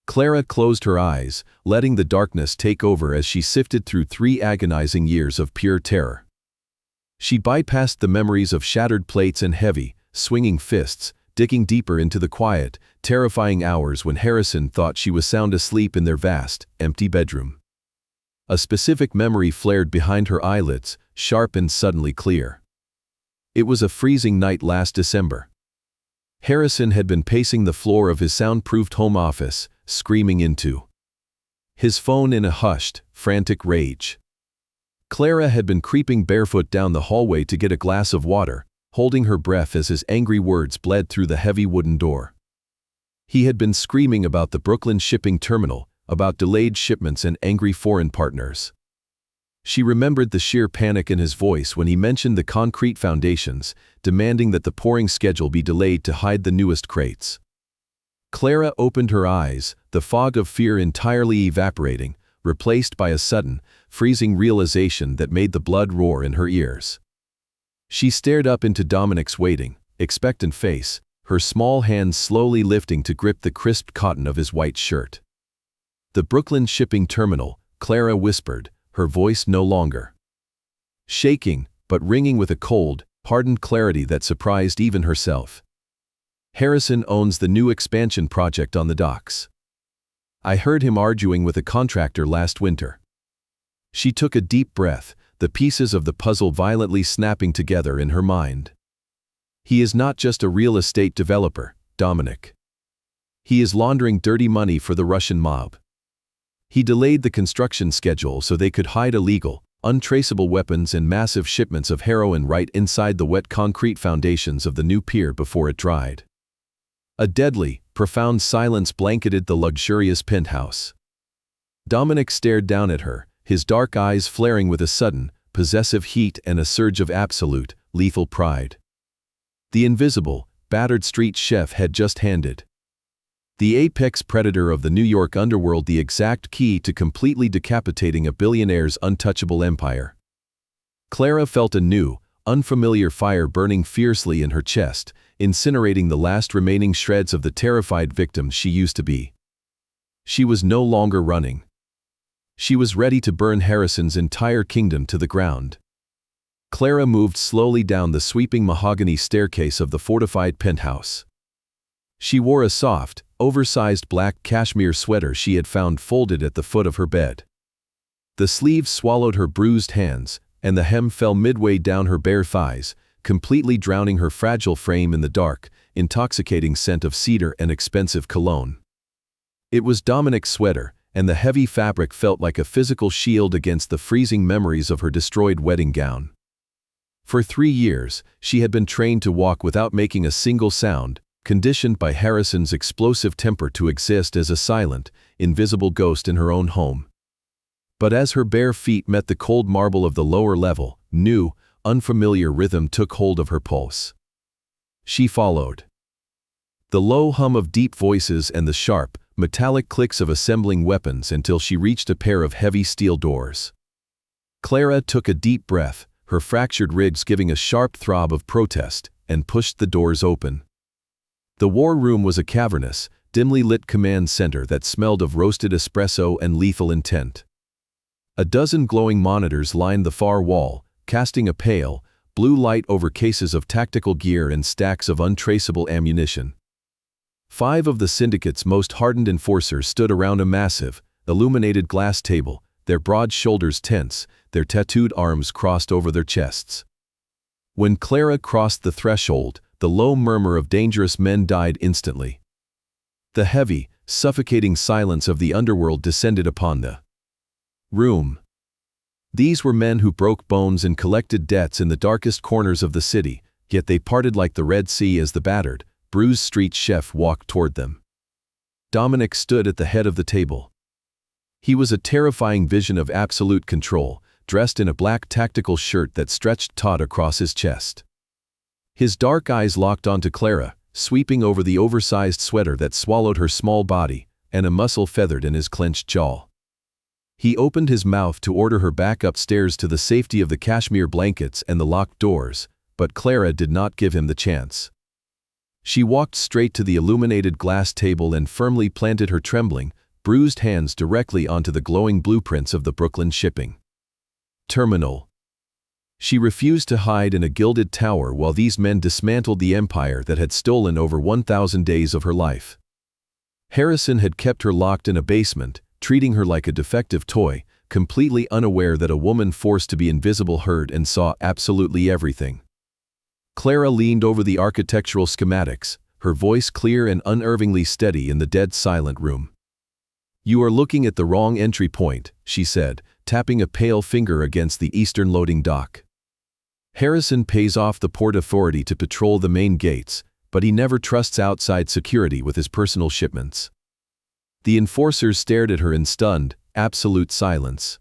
Clara closed her eyes, letting the darkness take over as she sifted through 3 agonizing years of pure terror. She bypassed the memories of shattered plates and heavy, swinging fists, digging deeper into the quiet, terrifying hours when Harrison thought she was sound asleep in their vast, empty bedroom. A specific memory flared behind her eyelids, sharp and suddenly clear. It was a freezing night last December. Harrison had been pacing the floor of his soundproofed home office, screaming into his phone in a hushed, frantic rage. Clara had been creeping barefoot down the hallway to get a glass of water, holding her breath as his angry words bled through the heavy wooden door. He had been screaming about the Brooklyn shipping terminal, about delayed shipments and angry foreign partners. She remembered the sheer panic in his voice when he mentioned the concrete foundations, demanding that the pouring schedule be delayed to hide the newest crates. Clara opened her eyes, the fog of fear entirely evaporating, replaced by a sudden, freezing realization that made the blood roar in her ears. She stared up into Dominic's waiting, expectant face, her small hands slowly lifting to grip the crisp cotton of his white shirt. "The Brooklyn shipping terminal," Clara whispered, her voice no longer shaking, but ringing with a cold, hardened clarity that surprised even herself. "Harrison owns the new expansion project on the docks. I heard him arguing with a contractor last winter." She took a deep breath, the pieces of the puzzle violently snapping together in her mind. "He is not just a real estate developer, Dominic. He is laundering dirty money for the Russian mob. He delayed the construction schedule so they could hide illegal, untraceable weapons and massive shipments of heroin right inside the wet concrete foundations of the new pier before it dried." A deadly, profound silence blanketed the luxurious penthouse. Dominic stared down at her, his dark eyes flaring with a sudden, possessive heat and a surge of absolute, lethal pride. The invisible, battered street chef had just handed the apex predator of the New York underworld the exact key to completely decapitating a billionaire's untouchable empire. Clara felt a new, unfamiliar fire burning fiercely in her chest, incinerating the last remaining shreds of the terrified victim she used to be. She was no longer running. She was ready to burn Harrison's entire kingdom to the ground. Clara moved slowly down the sweeping mahogany staircase of the fortified penthouse. She wore a soft, oversized black cashmere sweater she had found folded at the foot of her bed. The sleeves swallowed her bruised hands, and the hem fell midway down her bare thighs, completely drowning her fragile frame in the dark, intoxicating scent of cedar and expensive cologne. It was Dominic's sweater, and the heavy fabric felt like a physical shield against the freezing memories of her destroyed wedding gown. For 3 years, she had been trained to walk without making a single sound, conditioned by Harrison's explosive temper to exist as a silent, invisible ghost in her own home. But as her bare feet met the cold marble of the lower level, new, unfamiliar rhythm took hold of her pulse. She followed the low hum of deep voices and the sharp, metallic clicks of assembling weapons until she reached a pair of heavy steel doors. Clara took a deep breath, her fractured ribs giving a sharp throb of protest, and pushed the doors open. The war room was a cavernous, dimly lit command center that smelled of roasted espresso and lethal intent. A dozen glowing monitors lined the far wall, casting a pale, blue light over cases of tactical gear and stacks of untraceable ammunition. 5 of the syndicate's most hardened enforcers stood around a massive, illuminated glass table, their broad shoulders tense, their tattooed arms crossed over their chests. When Clara crossed the threshold, the low murmur of dangerous men died instantly. The heavy, suffocating silence of the underworld descended upon the room. These were men who broke bones and collected debts in the darkest corners of the city, yet they parted like the Red Sea as the battered, bruised street chef walked toward them. Dominic stood at the head of the table. He was a terrifying vision of absolute control, dressed in a black tactical shirt that stretched taut across his chest. His dark eyes locked onto Clara, sweeping over the oversized sweater that swallowed her small body, and a muscle feathered in his clenched jaw. He opened his mouth to order her back upstairs to the safety of the cashmere blankets and the locked doors, but Clara did not give him the chance. She walked straight to the illuminated glass table and firmly planted her trembling, bruised hands directly onto the glowing blueprints of the Brooklyn shipping terminal. She refused to hide in a gilded tower while these men dismantled the empire that had stolen over 1,000 days of her life. Harrison had kept her locked in a basement, treating her like a defective toy, completely unaware that a woman forced to be invisible heard and saw absolutely everything. Clara leaned over the architectural schematics, her voice clear and unervingly steady in the dead silent room. "You are looking at the wrong entry point," she said, tapping a pale finger against the eastern loading dock. "Harrison pays off the Port Authority to patrol the main gates, but he never trusts outside security with his personal shipments." The enforcers stared at her in stunned, absolute silence.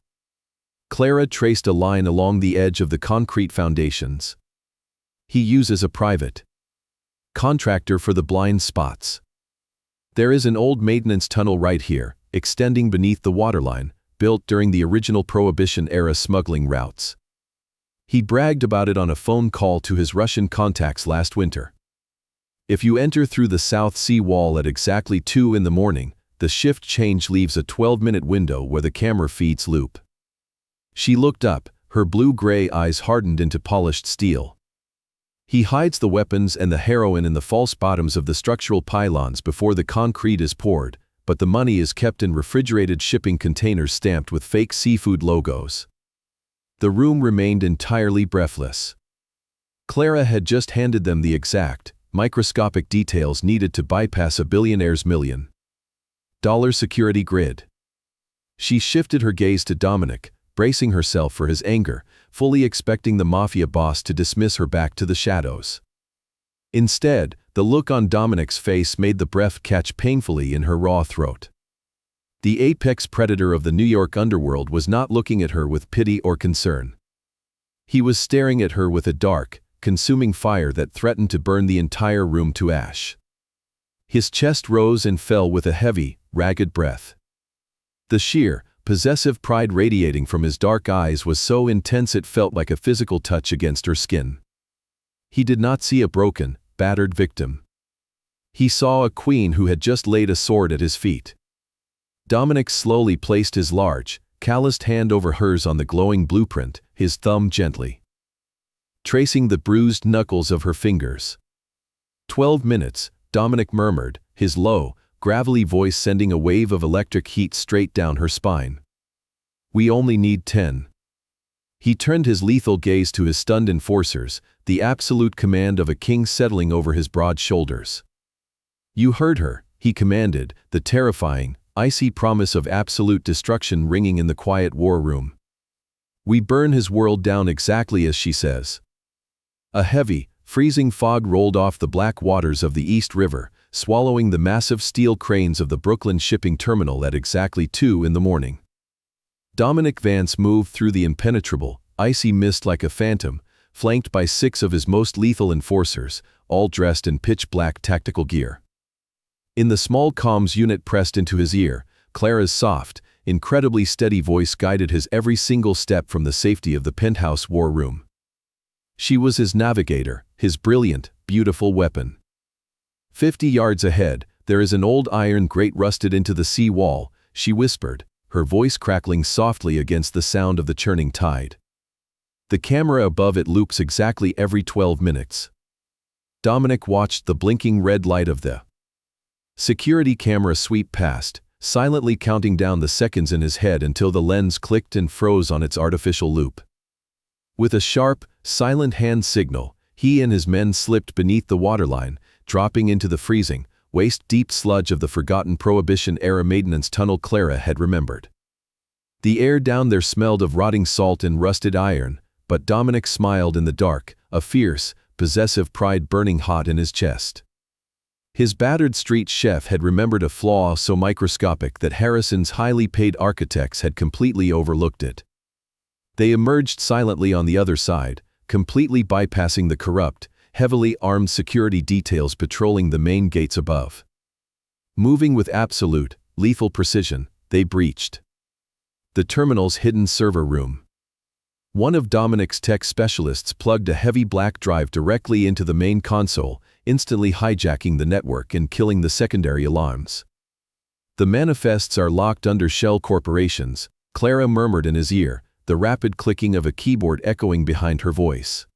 Clara traced a line along the edge of the concrete foundations. "He uses a private contractor for the blind spots. There is an old maintenance tunnel right here, extending beneath the waterline, built during the original Prohibition-era smuggling routes. He bragged about it on a phone call to his Russian contacts last winter. If you enter through the South Sea Wall at exactly 2 in the morning, the shift change leaves a 12-minute window where the camera feeds loop." She looked up, her blue-gray eyes hardened into polished steel. "He hides the weapons and the heroin in the false bottoms of the structural pylons before the concrete is poured, but the money is kept in refrigerated shipping containers stamped with fake seafood logos." The room remained entirely breathless. Clara had just handed them the exact, microscopic details needed to bypass a billionaire's $1,000,000 security grid. She shifted her gaze to Dominic, bracing herself for his anger, fully expecting the Mafia boss to dismiss her back to the shadows. Instead, the look on Dominic's face made the breath catch painfully in her raw throat. The apex predator of the New York underworld was not looking at her with pity or concern. He was staring at her with a dark, consuming fire that threatened to burn the entire room to ash. His chest rose and fell with a heavy, ragged breath. The sheer, possessive pride radiating from his dark eyes was so intense it felt like a physical touch against her skin. He did not see a broken, battered victim. He saw a queen who had just laid a sword at his feet. Dominic slowly placed his large, calloused hand over hers on the glowing blueprint, his thumb gently tracing the bruised knuckles of her fingers. 12 minutes, Dominic murmured, his low, gravelly voice sending a wave of electric heat straight down her spine. "We only need 10. He turned his lethal gaze to his stunned enforcers, the absolute command of a king settling over his broad shoulders. "You heard her," he commanded, the terrifying, icy promise of absolute destruction ringing in the quiet war room. "We burn his world down exactly as she says." A heavy, freezing fog rolled off the black waters of the East River, swallowing the massive steel cranes of the Brooklyn shipping terminal at exactly 2 in the morning. Dominic Vance moved through the impenetrable, icy mist like a phantom, flanked by 6 of his most lethal enforcers, all dressed in pitch-black tactical gear. In the small comms unit pressed into his ear, Clara's soft, incredibly steady voice guided his every single step from the safety of the penthouse war room. She was his navigator, his brilliant, beautiful weapon. 50 yards ahead, there is an old iron grate rusted into the sea wall, she whispered, her voice crackling softly against the sound of the churning tide. The camera above it loops exactly every 12 minutes. Dominic watched the blinking red light of the security camera sweep past, silently counting down the seconds in his head until the lens clicked and froze on its artificial loop. With a sharp, silent hand signal, he and his men slipped beneath the waterline, dropping into the freezing, waist-deep sludge of the forgotten Prohibition-era maintenance tunnel Clara had remembered. The air down there smelled of rotting salt and rusted iron, but Dominic smiled in the dark, a fierce, possessive pride burning hot in his chest. His battered street chef had remembered a flaw so microscopic that Harrison's highly paid architects had completely overlooked it. They emerged silently on the other side, completely bypassing the corrupt, heavily armed security details patrolling the main gates above. Moving with absolute, lethal precision, they breached the terminal's hidden server room. One of Dominic's tech specialists plugged a heavy black drive directly into the main console, instantly hijacking the network and killing the secondary alarms. "The manifests are locked under shell corporations," Clara murmured in his ear, the rapid clicking of a keyboard echoing behind her voice.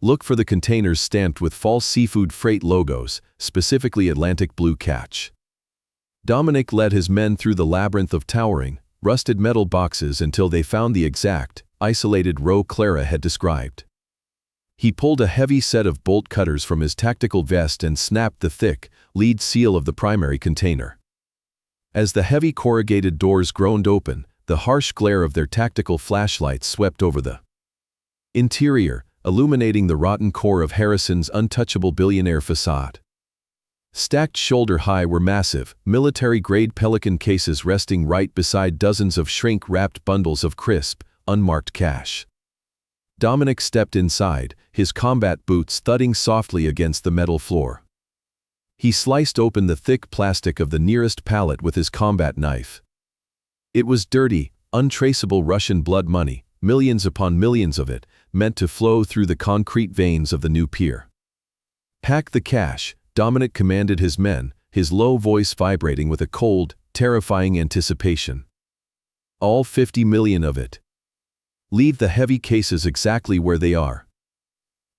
"Look for the containers stamped with false seafood freight logos, specifically Atlantic Blue Catch." Dominic led his men through the labyrinth of towering, rusted metal boxes until they found the exact, isolated row Clara had described. He pulled a heavy set of bolt cutters from his tactical vest and snapped the thick, lead seal of the primary container. As the heavy corrugated doors groaned open, the harsh glare of their tactical flashlights swept over the interior, illuminating the rotten core of Harrison's untouchable billionaire facade. Stacked shoulder-high were massive, military-grade Pelican cases resting right beside dozens of shrink-wrapped bundles of crisp, unmarked cash. Dominic stepped inside, his combat boots thudding softly against the metal floor. He sliced open the thick plastic of the nearest pallet with his combat knife. It was dirty, untraceable Russian blood money, millions upon millions of it, meant to flow through the concrete veins of the new pier. "Pack the cash," Dominic commanded his men, his low voice vibrating with a cold, terrifying anticipation. "All 50 million of it. Leave the heavy cases exactly where they are."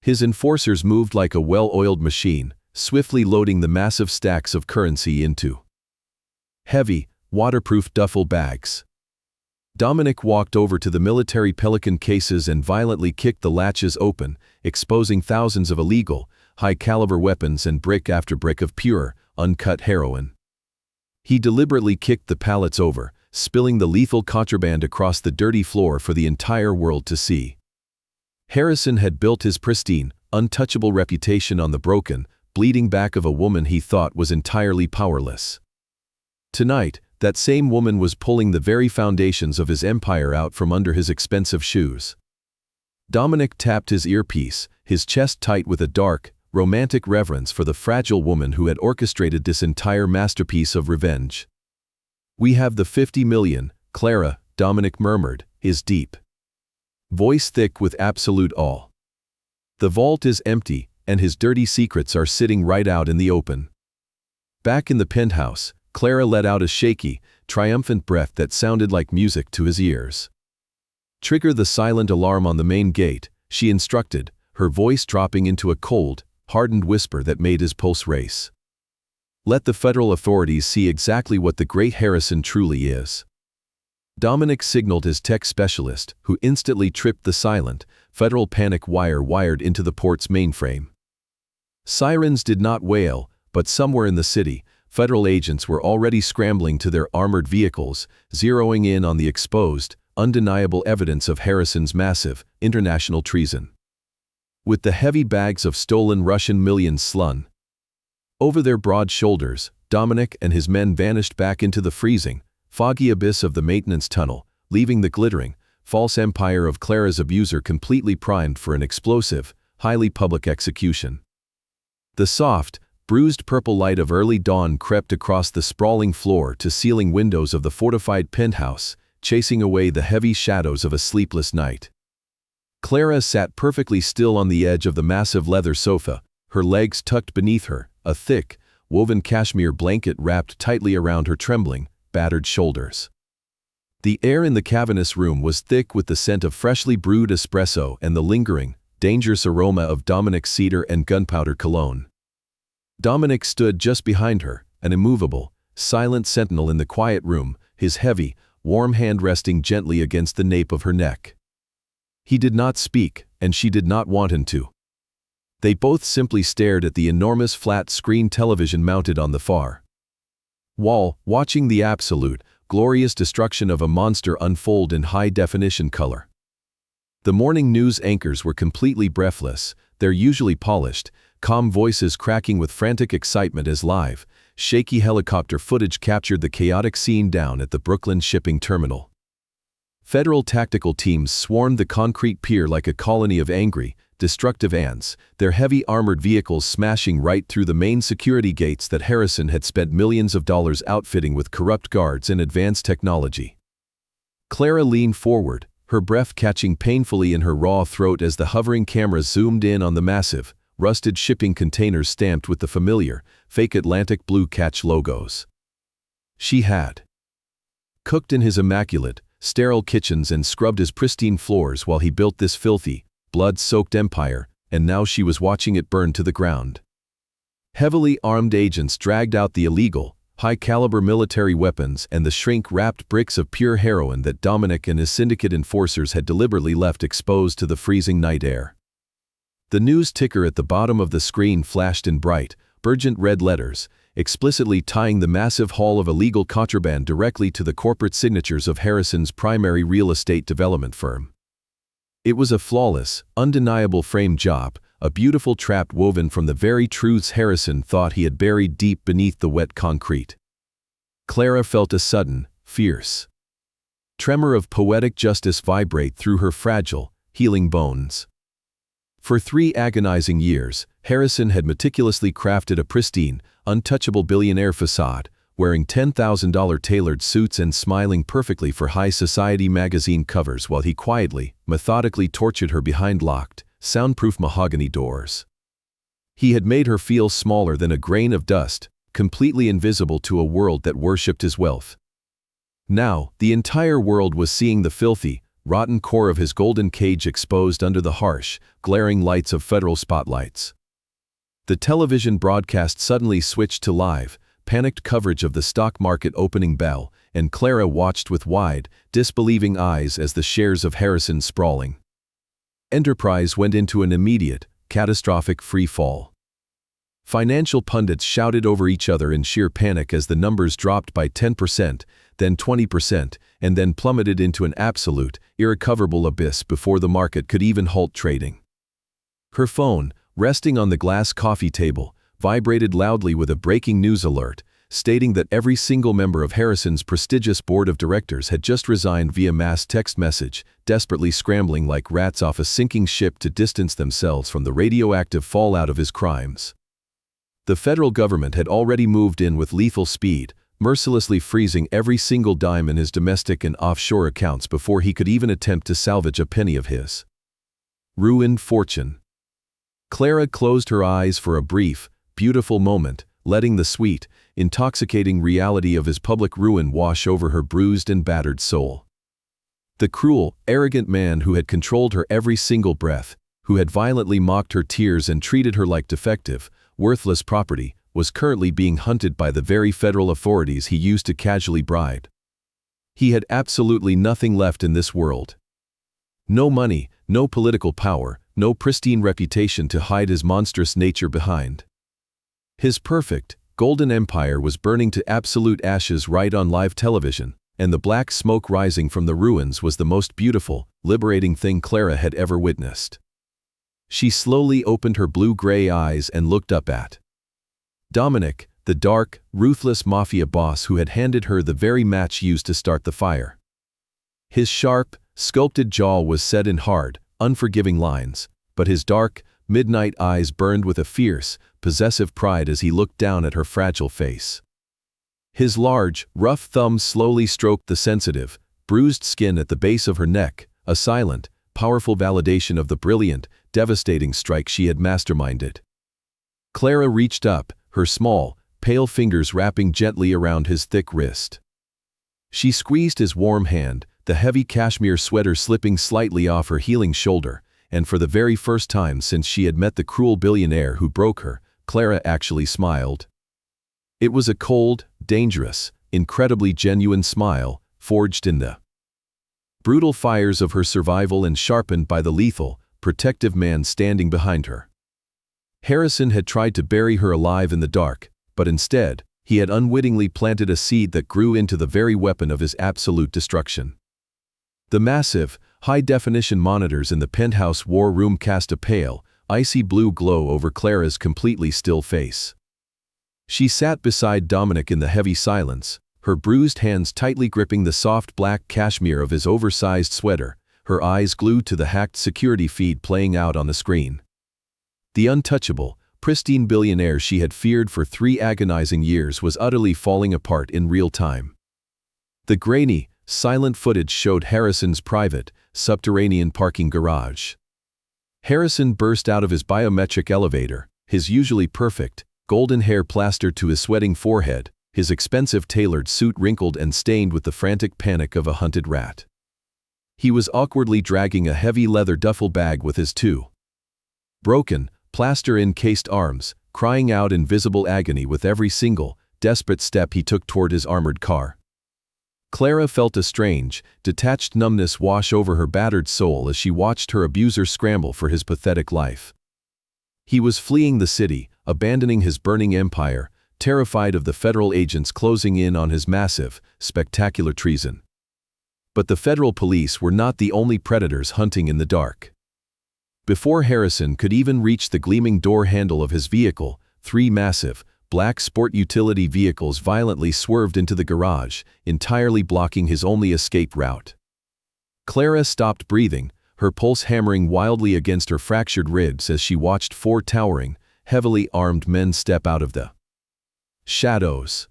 His enforcers moved like a well-oiled machine, swiftly loading the massive stacks of currency into heavy, waterproof duffel bags. Dominic walked over to the military Pelican cases and violently kicked the latches open, exposing thousands of illegal, high-caliber weapons and brick after brick of pure, uncut heroin. He deliberately kicked the pallets over, spilling the lethal contraband across the dirty floor for the entire world to see. Harrison had built his pristine, untouchable reputation on the broken, bleeding back of a woman he thought was entirely powerless. Tonight, that same woman was pulling the very foundations of his empire out from under his expensive shoes. Dominic tapped his earpiece, his chest tight with a dark, romantic reverence for the fragile woman who had orchestrated this entire masterpiece of revenge. "We have the 50 million, Clara," Dominic murmured, his deep voice thick with absolute awe. "The vault is empty, and his dirty secrets are sitting right out in the open." Back in the penthouse, Clara let out a shaky, triumphant breath that sounded like music to his ears. "Trigger the silent alarm on the main gate," she instructed, her voice dropping into a cold, hardened whisper that made his pulse race. "Let the federal authorities see exactly what the great Harrison truly is." Dominic signaled his tech specialist, who instantly tripped the silent, federal panic wire wired into the port's mainframe. Sirens did not wail, but somewhere in the city, federal agents were already scrambling to their armored vehicles, zeroing in on the exposed, undeniable evidence of Harrison's massive, international treason. With the heavy bags of stolen Russian millions slung over their broad shoulders, Dominic and his men vanished back into the freezing, foggy abyss of the maintenance tunnel, leaving the glittering, false empire of Clara's abuser completely primed for an explosive, highly public execution. The soft, bruised purple light of early dawn crept across the sprawling floor-to-ceiling windows of the fortified penthouse, chasing away the heavy shadows of a sleepless night. Clara sat perfectly still on the edge of the massive leather sofa, her legs tucked beneath her, a thick, woven cashmere blanket wrapped tightly around her trembling, battered shoulders. The air in the cavernous room was thick with the scent of freshly brewed espresso and the lingering, dangerous aroma of Dominic's cedar and gunpowder cologne. Dominic stood just behind her, an immovable, silent sentinel in the quiet room, his heavy, warm hand resting gently against the nape of her neck. He did not speak, and she did not want him to. They both simply stared at the enormous flat-screen television mounted on the far wall, watching the absolute, glorious destruction of a monster unfold in high-definition color. The morning news anchors were completely breathless, their usually polished, calm voices cracking with frantic excitement as live, shaky helicopter footage captured the chaotic scene down at the Brooklyn shipping terminal. Federal tactical teams swarmed the concrete pier like a colony of angry, destructive ants, their heavy armored vehicles smashing right through the main security gates that Harrison had spent millions of dollars outfitting with corrupt guards and advanced technology. Clara leaned forward, her breath catching painfully in her raw throat as the hovering camera zoomed in on the massive, rusted shipping containers stamped with the familiar, fake Atlantic blue catch logos. She had cooked in his immaculate, sterile kitchens and scrubbed his pristine floors while he built this filthy, blood-soaked empire, and now she was watching it burn to the ground. Heavily armed agents dragged out the illegal, high-caliber military weapons, and the shrink-wrapped bricks of pure heroin that Dominic and his syndicate enforcers had deliberately left exposed to the freezing night air. The news ticker at the bottom of the screen flashed in bright, urgent red letters, explicitly tying the massive haul of illegal contraband directly to the corporate signatures of Harrison's primary real estate development firm. It was a flawless, undeniable frame job, a beautiful trap woven from the very truths Harrison thought he had buried deep beneath the wet concrete. Clara felt a sudden, fierce tremor of poetic justice vibrate through her fragile, healing bones. For 3 agonizing years, Harrison had meticulously crafted a pristine, untouchable billionaire facade, wearing $10,000 tailored suits and smiling perfectly for high society magazine covers while he quietly, methodically tortured her behind locked, soundproof mahogany doors. He had made her feel smaller than a grain of dust, completely invisible to a world that worshipped his wealth. Now, the entire world was seeing the filthy, rotten core of his golden cage exposed under the harsh, glaring lights of federal spotlights. The television broadcast suddenly switched to live, panicked coverage of the stock market opening bell, and Clara watched with wide, disbelieving eyes as the shares of Harrison sprawling enterprise went into an immediate, catastrophic free fall. Financial pundits shouted over each other in sheer panic as the numbers dropped by 10%, then 20%, and then plummeted into an absolute, irrecoverable abyss before the market could even halt trading. Her phone, resting on the glass coffee table, vibrated loudly with a breaking news alert, stating that every single member of Harrison's prestigious board of directors had just resigned via mass text message, desperately scrambling like rats off a sinking ship to distance themselves from the radioactive fallout of his crimes. The federal government had already moved in with lethal speed, mercilessly freezing every single dime in his domestic and offshore accounts before he could even attempt to salvage a penny of his ruined fortune. Clara closed her eyes for a brief, beautiful moment, letting the sweet, intoxicating reality of his public ruin wash over her bruised and battered soul. The cruel, arrogant man who had controlled her every single breath, who had violently mocked her tears and treated her like defective, worthless property, was currently being hunted by the very federal authorities he used to casually bribe. He had absolutely nothing left in this world. No money, no political power, no pristine reputation to hide his monstrous nature behind. His perfect, golden empire was burning to absolute ashes right on live television, and the black smoke rising from the ruins was the most beautiful, liberating thing Clara had ever witnessed. She slowly opened her blue-gray eyes and looked up at Dominic, the dark, ruthless mafia boss who had handed her the very match used to start the fire. His sharp, sculpted jaw was set in hard, unforgiving lines, but his dark, midnight eyes burned with a fierce, possessive pride as he looked down at her fragile face. His large, rough thumb slowly stroked the sensitive, bruised skin at the base of her neck, a silent, powerful validation of the brilliant, devastating strike she had masterminded. Clara reached up, her small, pale fingers wrapping gently around his thick wrist. She squeezed his warm hand, the heavy cashmere sweater slipping slightly off her healing shoulder, and for the very first time since she had met the cruel billionaire who broke her, Clara actually smiled. It was a cold, dangerous, incredibly genuine smile, forged in the brutal fires of her survival and sharpened by the lethal, protective man standing behind her. Harrison had tried to bury her alive in the dark, but instead, he had unwittingly planted a seed that grew into the very weapon of his absolute destruction. The massive, high-definition monitors in the penthouse war room cast a pale, icy blue glow over Clara's completely still face. She sat beside Dominic in the heavy silence, her bruised hands tightly gripping the soft black cashmere of his oversized sweater, her eyes glued to the hacked security feed playing out on the screen. The untouchable, pristine billionaire she had feared for 3 agonizing years was utterly falling apart in real time. The grainy, silent footage showed Harrison's private, subterranean parking garage. Harrison burst out of his biometric elevator, his usually perfect, golden hair plastered to his sweating forehead, his expensive tailored suit wrinkled and stained with the frantic panic of a hunted rat. He was awkwardly dragging a heavy leather duffel bag with his 2 broken, plaster-encased arms, crying out in visible agony with every single, desperate step he took toward his armored car. Clara felt a strange, detached numbness wash over her battered soul as she watched her abuser scramble for his pathetic life. He was fleeing the city, abandoning his burning empire, terrified of the federal agents closing in on his massive, spectacular treason. But the federal police were not the only predators hunting in the dark. Before Harrison could even reach the gleaming door handle of his vehicle, 3 massive, black sport utility vehicles violently swerved into the garage, entirely blocking his only escape route. Clara stopped breathing, her pulse hammering wildly against her fractured ribs as she watched 4 towering, heavily armed men step out of the shadows.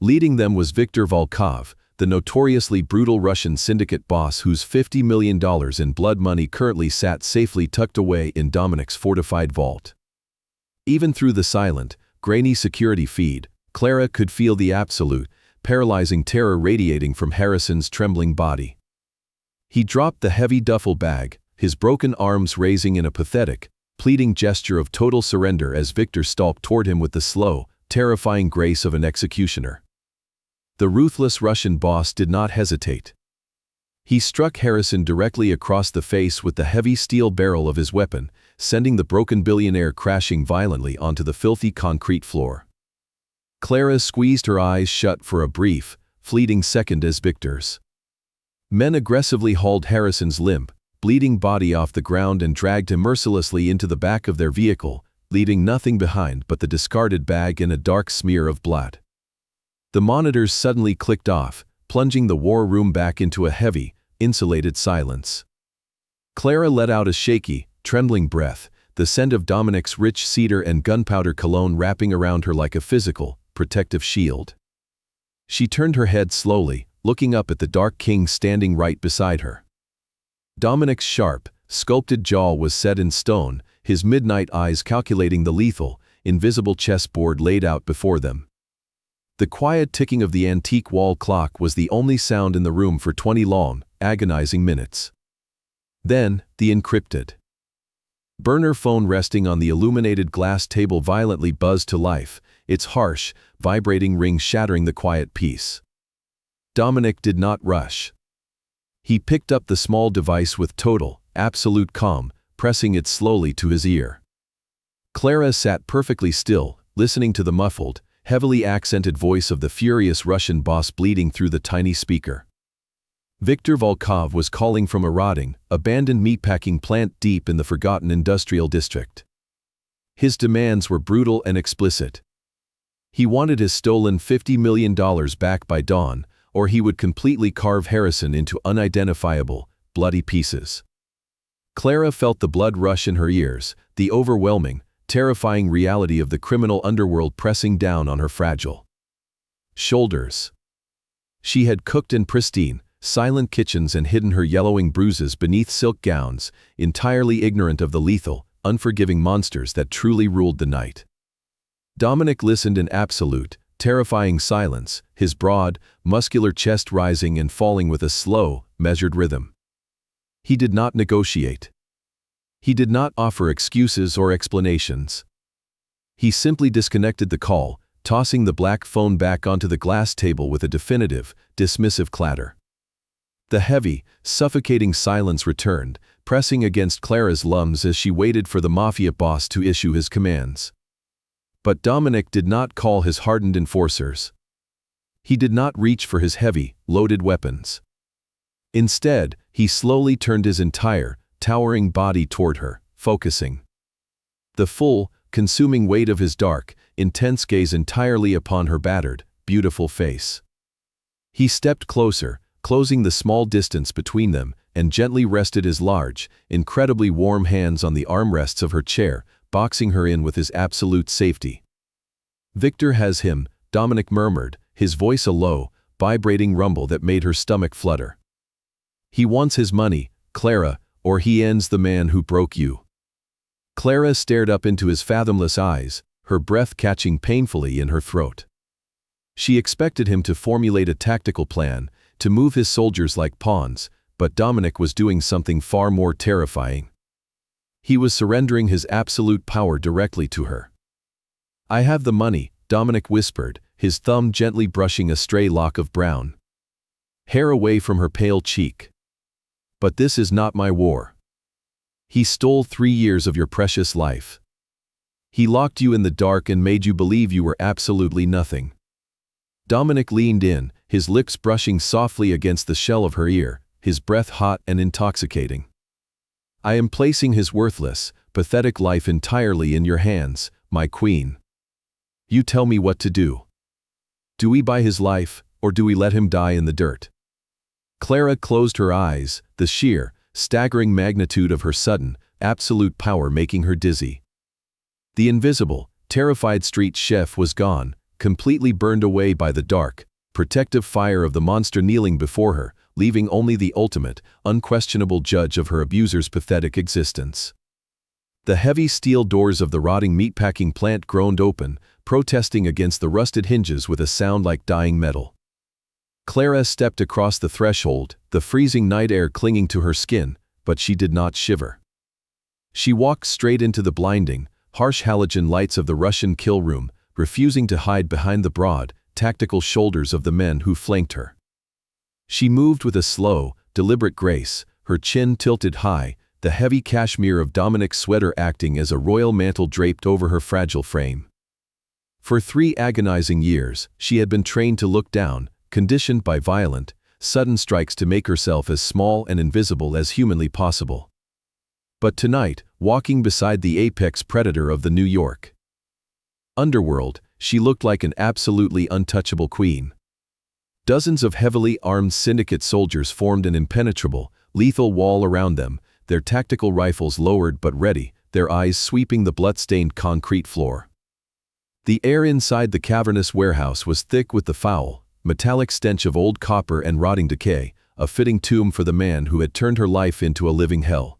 Leading them was Viktor Volkov, the notoriously brutal Russian syndicate boss whose $50 million in blood money currently sat safely tucked away in Dominic's fortified vault. Even through the silent, grainy security feed, Clara could feel the absolute, paralyzing terror radiating from Harrison's trembling body. He dropped the heavy duffel bag, his broken arms raising in a pathetic, pleading gesture of total surrender as Viktor stalked toward him with the slow, terrifying grace of an executioner. The ruthless Russian boss did not hesitate. He struck Harrison directly across the face with the heavy steel barrel of his weapon, sending the broken billionaire crashing violently onto the filthy concrete floor. Clara squeezed her eyes shut for a brief, fleeting second as Viktor's men aggressively hauled Harrison's limp, bleeding body off the ground and dragged him mercilessly into the back of their vehicle, leaving nothing behind but the discarded bag and a dark smear of blood. The monitors suddenly clicked off, plunging the war room back into a heavy, insulated silence. Clara let out a shaky, trembling breath, the scent of Dominic's rich cedar and gunpowder cologne wrapping around her like a physical, protective shield. She turned her head slowly, looking up at the Dark King standing right beside her. Dominic's sharp, sculpted jaw was set in stone, his midnight eyes calculating the lethal, invisible chessboard laid out before them. The quiet ticking of the antique wall clock was the only sound in the room for 20 long, agonizing minutes. Then, the encrypted burner phone resting on the illuminated glass table violently buzzed to life, its harsh, vibrating ring shattering the quiet peace. Dominic did not rush. He picked up the small device with total, absolute calm, pressing it slowly to his ear. Clara sat perfectly still, listening to the muffled, heavily accented voice of the furious Russian boss bleeding through the tiny speaker. Viktor Volkov was calling from a rotting, abandoned meatpacking plant deep in the forgotten industrial district. His demands were brutal and explicit. He wanted his stolen $50 million back by dawn, or he would completely carve Harrison into unidentifiable, bloody pieces. Clara felt the blood rush in her ears, the overwhelming, terrifying reality of the criminal underworld pressing down on her fragile shoulders. She had cooked in pristine, silent kitchens and hidden her yellowing bruises beneath silk gowns, entirely ignorant of the lethal, unforgiving monsters that truly ruled the night. Dominic listened in absolute, terrifying silence, his broad, muscular chest rising and falling with a slow, measured rhythm. He did not negotiate. He did not offer excuses or explanations. He simply disconnected the call, tossing the black phone back onto the glass table with a definitive, dismissive clatter. The heavy, suffocating silence returned, pressing against Clara's lungs as she waited for the Mafia boss to issue his commands. But Dominic did not call his hardened enforcers. He did not reach for his heavy, loaded weapons. Instead, he slowly turned his entire, towering body toward her, focusing the full, consuming weight of his dark, intense gaze entirely upon her battered, beautiful face. He stepped closer, closing the small distance between them, and gently rested his large, incredibly warm hands on the armrests of her chair, boxing her in with his absolute safety. "Victor has him," Dominic murmured, his voice a low, vibrating rumble that made her stomach flutter. "He wants his money, Clara, or he ends the man who broke you." Clara stared up into his fathomless eyes, her breath catching painfully in her throat. She expected him to formulate a tactical plan, to move his soldiers like pawns, but Dominic was doing something far more terrifying. He was surrendering his absolute power directly to her. "I have the money," Dominic whispered, his thumb gently brushing a stray lock of brown hair away from her pale cheek. "But this is not my war. He stole 3 years of your precious life. He locked you in the dark and made you believe you were absolutely nothing." Dominic leaned in, his lips brushing softly against the shell of her ear, his breath hot and intoxicating. "I am placing his worthless, pathetic life entirely in your hands, my queen. You tell me what to do. Do we buy his life, or do we let him die in the dirt?" Clara closed her eyes, the sheer, staggering magnitude of her sudden, absolute power making her dizzy. The invisible, terrified street chef was gone, completely burned away by the dark, protective fire of the monster kneeling before her, leaving only the ultimate, unquestionable judge of her abuser's pathetic existence. The heavy steel doors of the rotting meatpacking plant groaned open, protesting against the rusted hinges with a sound like dying metal. Clara stepped across the threshold, the freezing night air clinging to her skin, but she did not shiver. She walked straight into the blinding, harsh halogen lights of the Russian kill room, refusing to hide behind the broad, tactical shoulders of the men who flanked her. She moved with a slow, deliberate grace, her chin tilted high, the heavy cashmere of Dominic's sweater acting as a royal mantle draped over her fragile frame. For 3 agonizing years, she had been trained to look down, conditioned by violent, sudden strikes to make herself as small and invisible as humanly possible. But tonight, walking beside the apex predator of the New York underworld, she looked like an absolutely untouchable queen. Dozens of heavily armed syndicate soldiers formed an impenetrable, lethal wall around them, their tactical rifles lowered but ready, their eyes sweeping the blood-stained concrete floor. The air inside the cavernous warehouse was thick with the foul, metallic stench of old copper and rotting decay, a fitting tomb for the man who had turned her life into a living hell.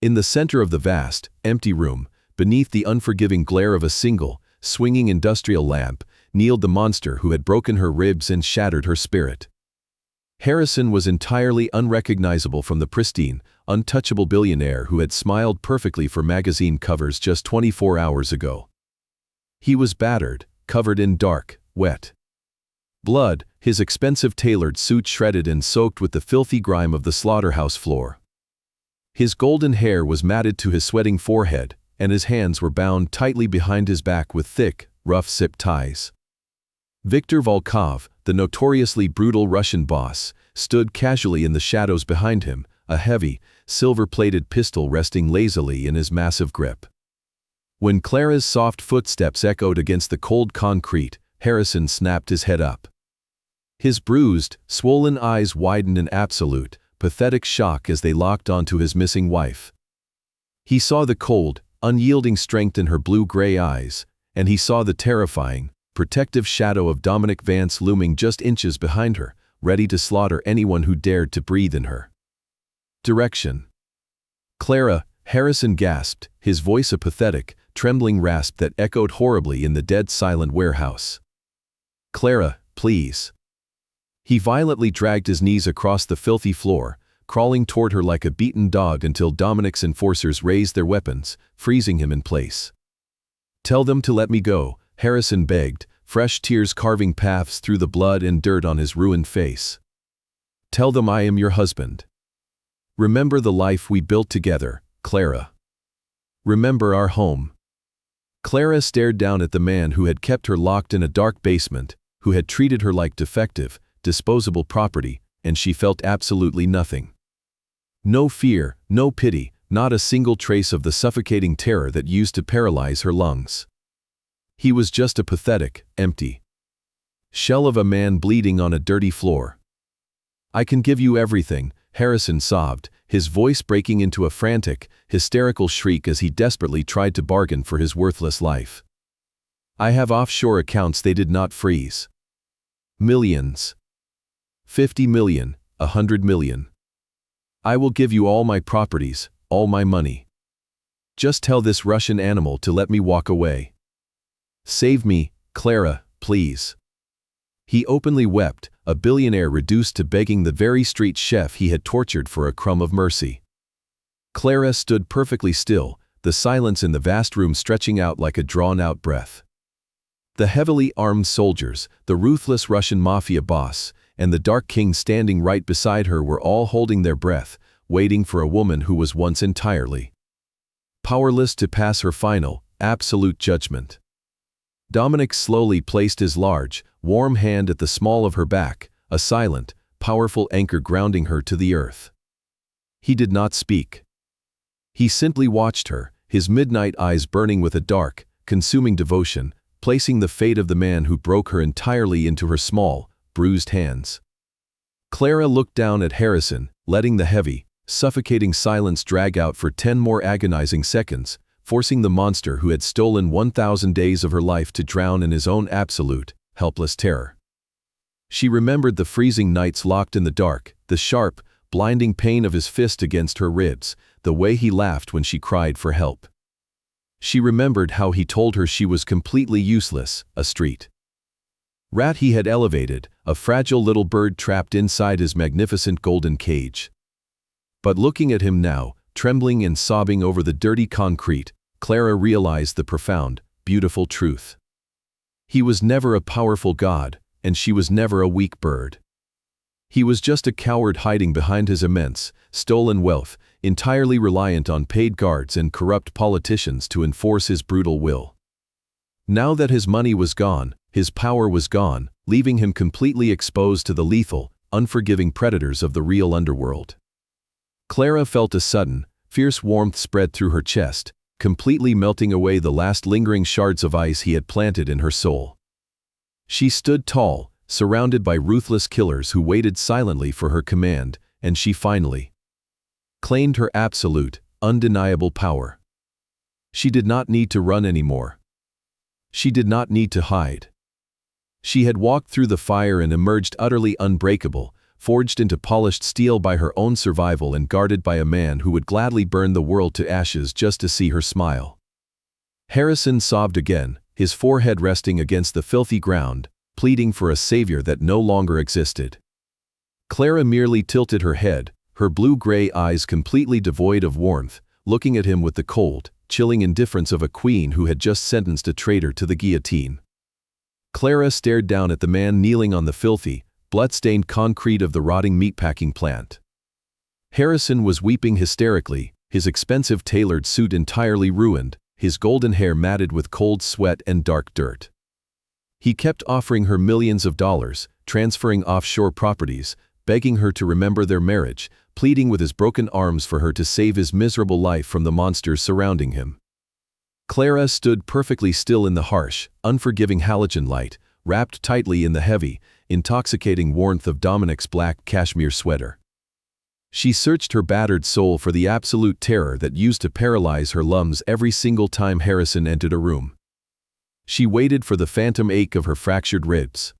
In the center of the vast, empty room, beneath the unforgiving glare of a single, swinging industrial lamp, kneeled the monster who had broken her ribs and shattered her spirit. Harrison was entirely unrecognizable from the pristine, untouchable billionaire who had smiled perfectly for magazine covers just 24 hours ago. He was battered, covered in dark, wet blood, his expensive tailored suit shredded and soaked with the filthy grime of the slaughterhouse floor. His golden hair was matted to his sweating forehead, and his hands were bound tightly behind his back with thick, rough zip ties. Viktor Volkov, the notoriously brutal Russian boss, stood casually in the shadows behind him, a heavy, silver-plated pistol resting lazily in his massive grip. When Clara's soft footsteps echoed against the cold concrete, Harrison snapped his head up. His bruised, swollen eyes widened in absolute, pathetic shock as they locked onto his missing wife. He saw the cold, unyielding strength in her blue-gray eyes, and he saw the terrifying, protective shadow of Dominic Vance looming just inches behind her, ready to slaughter anyone who dared to breathe in her direction. "Clara," Harrison gasped, his voice a pathetic, trembling rasp that echoed horribly in the dead silent warehouse. "Clara, please." He violently dragged his knees across the filthy floor, crawling toward her like a beaten dog until Dominic's enforcers raised their weapons, freezing him in place. "Tell them to let me go," Harrison begged, fresh tears carving paths through the blood and dirt on his ruined face. "Tell them I am your husband. Remember the life we built together, Clara. Remember our home." Clara stared down at the man who had kept her locked in a dark basement, who had treated her like defective, disposable property, and she felt absolutely nothing. No fear, no pity, not a single trace of the suffocating terror that used to paralyze her lungs. He was just a pathetic, empty shell of a man bleeding on a dirty floor. "I can give you everything," Harrison sobbed, his voice breaking into a frantic, hysterical shriek as he desperately tried to bargain for his worthless life. "I have offshore accounts they did not freeze. Millions. 50 million, 100 million. I will give you all my properties, all my money. Just tell this Russian animal to let me walk away. Save me, Clara, please." He openly wept, a billionaire reduced to begging the very street chef he had tortured for a crumb of mercy. Clara stood perfectly still, the silence in the vast room stretching out like a drawn-out breath. The heavily armed soldiers, the ruthless Russian Mafia boss, and the Dark King standing right beside her were all holding their breath, waiting for a woman who was once entirely powerless to pass her final, absolute judgment. Dominic slowly placed his large, warm hand at the small of her back, a silent, powerful anchor grounding her to the earth. He did not speak. He simply watched her, his midnight eyes burning with a dark, consuming devotion, placing the fate of the man who broke her entirely into her small, bruised hands. Clara looked down at Harrison, letting the heavy, suffocating silence drag out for 10 more agonizing seconds, forcing the monster who had stolen 1,000 days of her life to drown in his own absolute, helpless terror. She remembered the freezing nights locked in the dark, the sharp, blinding pain of his fist against her ribs, the way he laughed when she cried for help. She remembered how he told her she was completely useless, a street rat he had elevated, a fragile little bird trapped inside his magnificent golden cage. But looking at him now, trembling and sobbing over the dirty concrete, Clara realized the profound, beautiful truth. He was never a powerful god, and she was never a weak bird. He was just a coward hiding behind his immense, stolen wealth, entirely reliant on paid guards and corrupt politicians to enforce his brutal will. Now that his money was gone, his power was gone, leaving him completely exposed to the lethal, unforgiving predators of the real underworld. Clara felt a sudden, fierce warmth spread through her chest, completely melting away the last lingering shards of ice he had planted in her soul. She stood tall, surrounded by ruthless killers who waited silently for her command, and she finally claimed her absolute, undeniable power. She did not need to run anymore. She did not need to hide. She had walked through the fire and emerged utterly unbreakable, forged into polished steel by her own survival and guarded by a man who would gladly burn the world to ashes just to see her smile. Harrison sobbed again, his forehead resting against the filthy ground, pleading for a savior that no longer existed. Clara merely tilted her head, her blue-gray eyes completely devoid of warmth, looking at him with the cold, chilling indifference of a queen who had just sentenced a traitor to the guillotine. Clara stared down at the man kneeling on the filthy, blood-stained concrete of the rotting meatpacking plant. Harrison was weeping hysterically, his expensive tailored suit entirely ruined, his golden hair matted with cold sweat and dark dirt. He kept offering her millions of dollars, transferring offshore properties, begging her to remember their marriage, pleading with his broken arms for her to save his miserable life from the monsters surrounding him. Clara stood perfectly still in the harsh, unforgiving halogen light, wrapped tightly in the heavy, intoxicating warmth of Dominic's black cashmere sweater. She searched her battered soul for the absolute terror that used to paralyze her lungs every single time Harrison entered a room. She waited for the phantom ache of her fractured ribs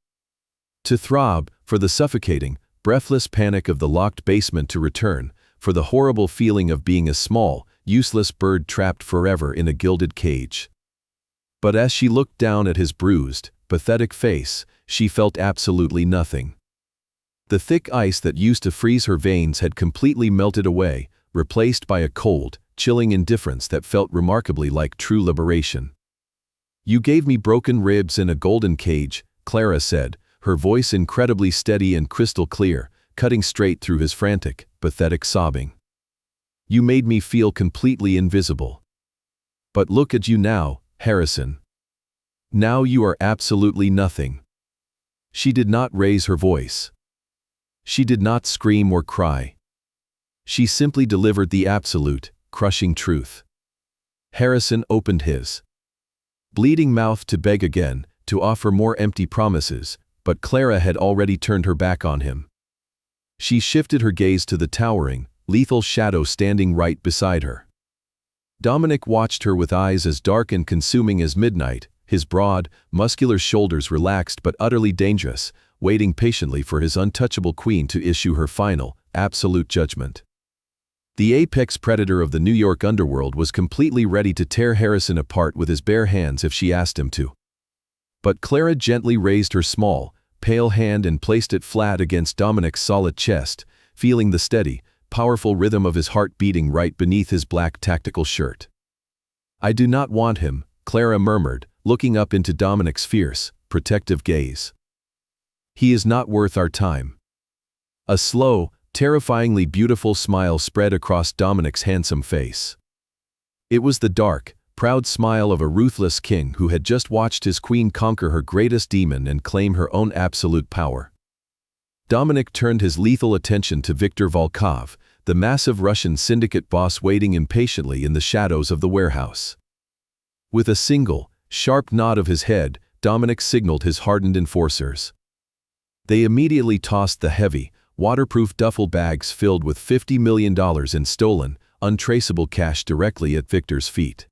to throb, for the suffocating, breathless panic of the locked basement to return, for the horrible feeling of being a small, useless bird trapped forever in a gilded cage. But as she looked down at his bruised, pathetic face, she felt absolutely nothing. The thick ice that used to freeze her veins had completely melted away, replaced by a cold, chilling indifference that felt remarkably like true liberation. "You gave me broken ribs in a golden cage," Clara said, her voice incredibly steady and crystal clear, cutting straight through his frantic, pathetic sobbing. "You made me feel completely invisible. But look at you now, Harrison. Now you are absolutely nothing." She did not raise her voice. She did not scream or cry. She simply delivered the absolute, crushing truth. Harrison opened his bleeding mouth to beg again, to offer more empty promises, but Clara had already turned her back on him. She shifted her gaze to the towering, lethal shadow standing right beside her. Dominic watched her with eyes as dark and consuming as midnight, his broad, muscular shoulders relaxed but utterly dangerous, waiting patiently for his untouchable queen to issue her final, absolute judgment. The apex predator of the New York underworld was completely ready to tear Harrison apart with his bare hands if she asked him to. But Clara gently raised her small, pale hand and placed it flat against Dominic's solid chest, feeling the steady, powerful rhythm of his heart beating right beneath his black tactical shirt. "I do not want him," Clara murmured, looking up into Dominic's fierce, protective gaze. "He is not worth our time." A slow, terrifyingly beautiful smile spread across Dominic's handsome face. It was the dark, proud smile of a ruthless king who had just watched his queen conquer her greatest demon and claim her own absolute power. Dominic turned his lethal attention to Viktor Volkov, the massive Russian syndicate boss waiting impatiently in the shadows of the warehouse. With a single, sharp nod of his head, Dominic signaled his hardened enforcers. They immediately tossed the heavy, waterproof duffel bags filled with $50 million in stolen, untraceable cash directly at Viktor's feet.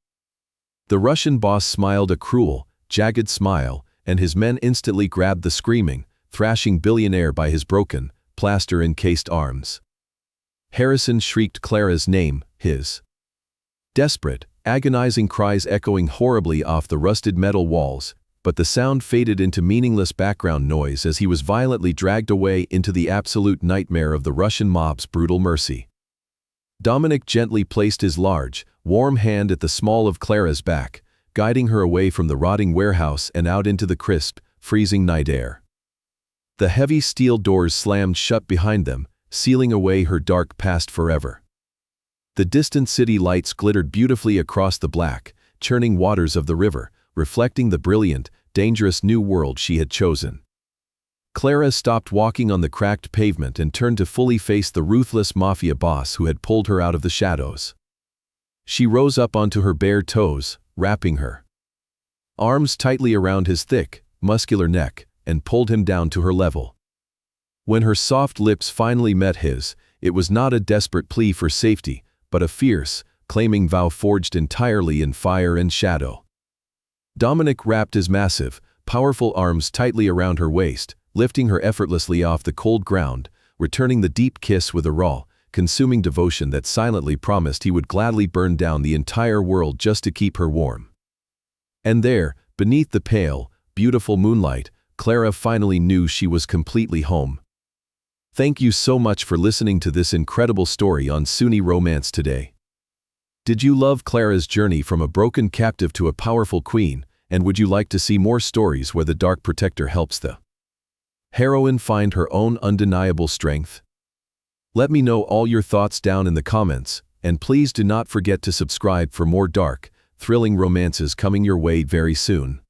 The Russian boss smiled a cruel, jagged smile, and his men instantly grabbed the screaming, thrashing billionaire by his broken, plaster-encased arms. Harrison shrieked Clara's name, his desperate, agonizing cries echoing horribly off the rusted metal walls, but the sound faded into meaningless background noise as he was violently dragged away into the absolute nightmare of the Russian mob's brutal mercy. Dominic gently placed his large, warm hand at the small of Clara's back, guiding her away from the rotting warehouse and out into the crisp, freezing night air. The heavy steel doors slammed shut behind them, sealing away her dark past forever. The distant city lights glittered beautifully across the black, churning waters of the river, reflecting the brilliant, dangerous new world she had chosen. Clara stopped walking on the cracked pavement and turned to fully face the ruthless Mafia boss who had pulled her out of the shadows. She rose up onto her bare toes, wrapping her arms tightly around his thick, muscular neck, and pulled him down to her level. When her soft lips finally met his, it was not a desperate plea for safety, but a fierce, claiming vow forged entirely in fire and shadow. Dominic wrapped his massive, powerful arms tightly around her waist, lifting her effortlessly off the cold ground, returning the deep kiss with a raw, consuming devotion that silently promised he would gladly burn down the entire world just to keep her warm. And there, beneath the pale, beautiful moonlight, Clara finally knew she was completely home. Thank you so much for listening to this incredible story on Sunni Romance today. Did you love Clara's journey from a broken captive to a powerful queen, and would you like to see more stories where the Dark Protector helps the heroine find her own undeniable strength? Let me know all your thoughts down in the comments, and please do not forget to subscribe for more dark, thrilling romances coming your way very soon.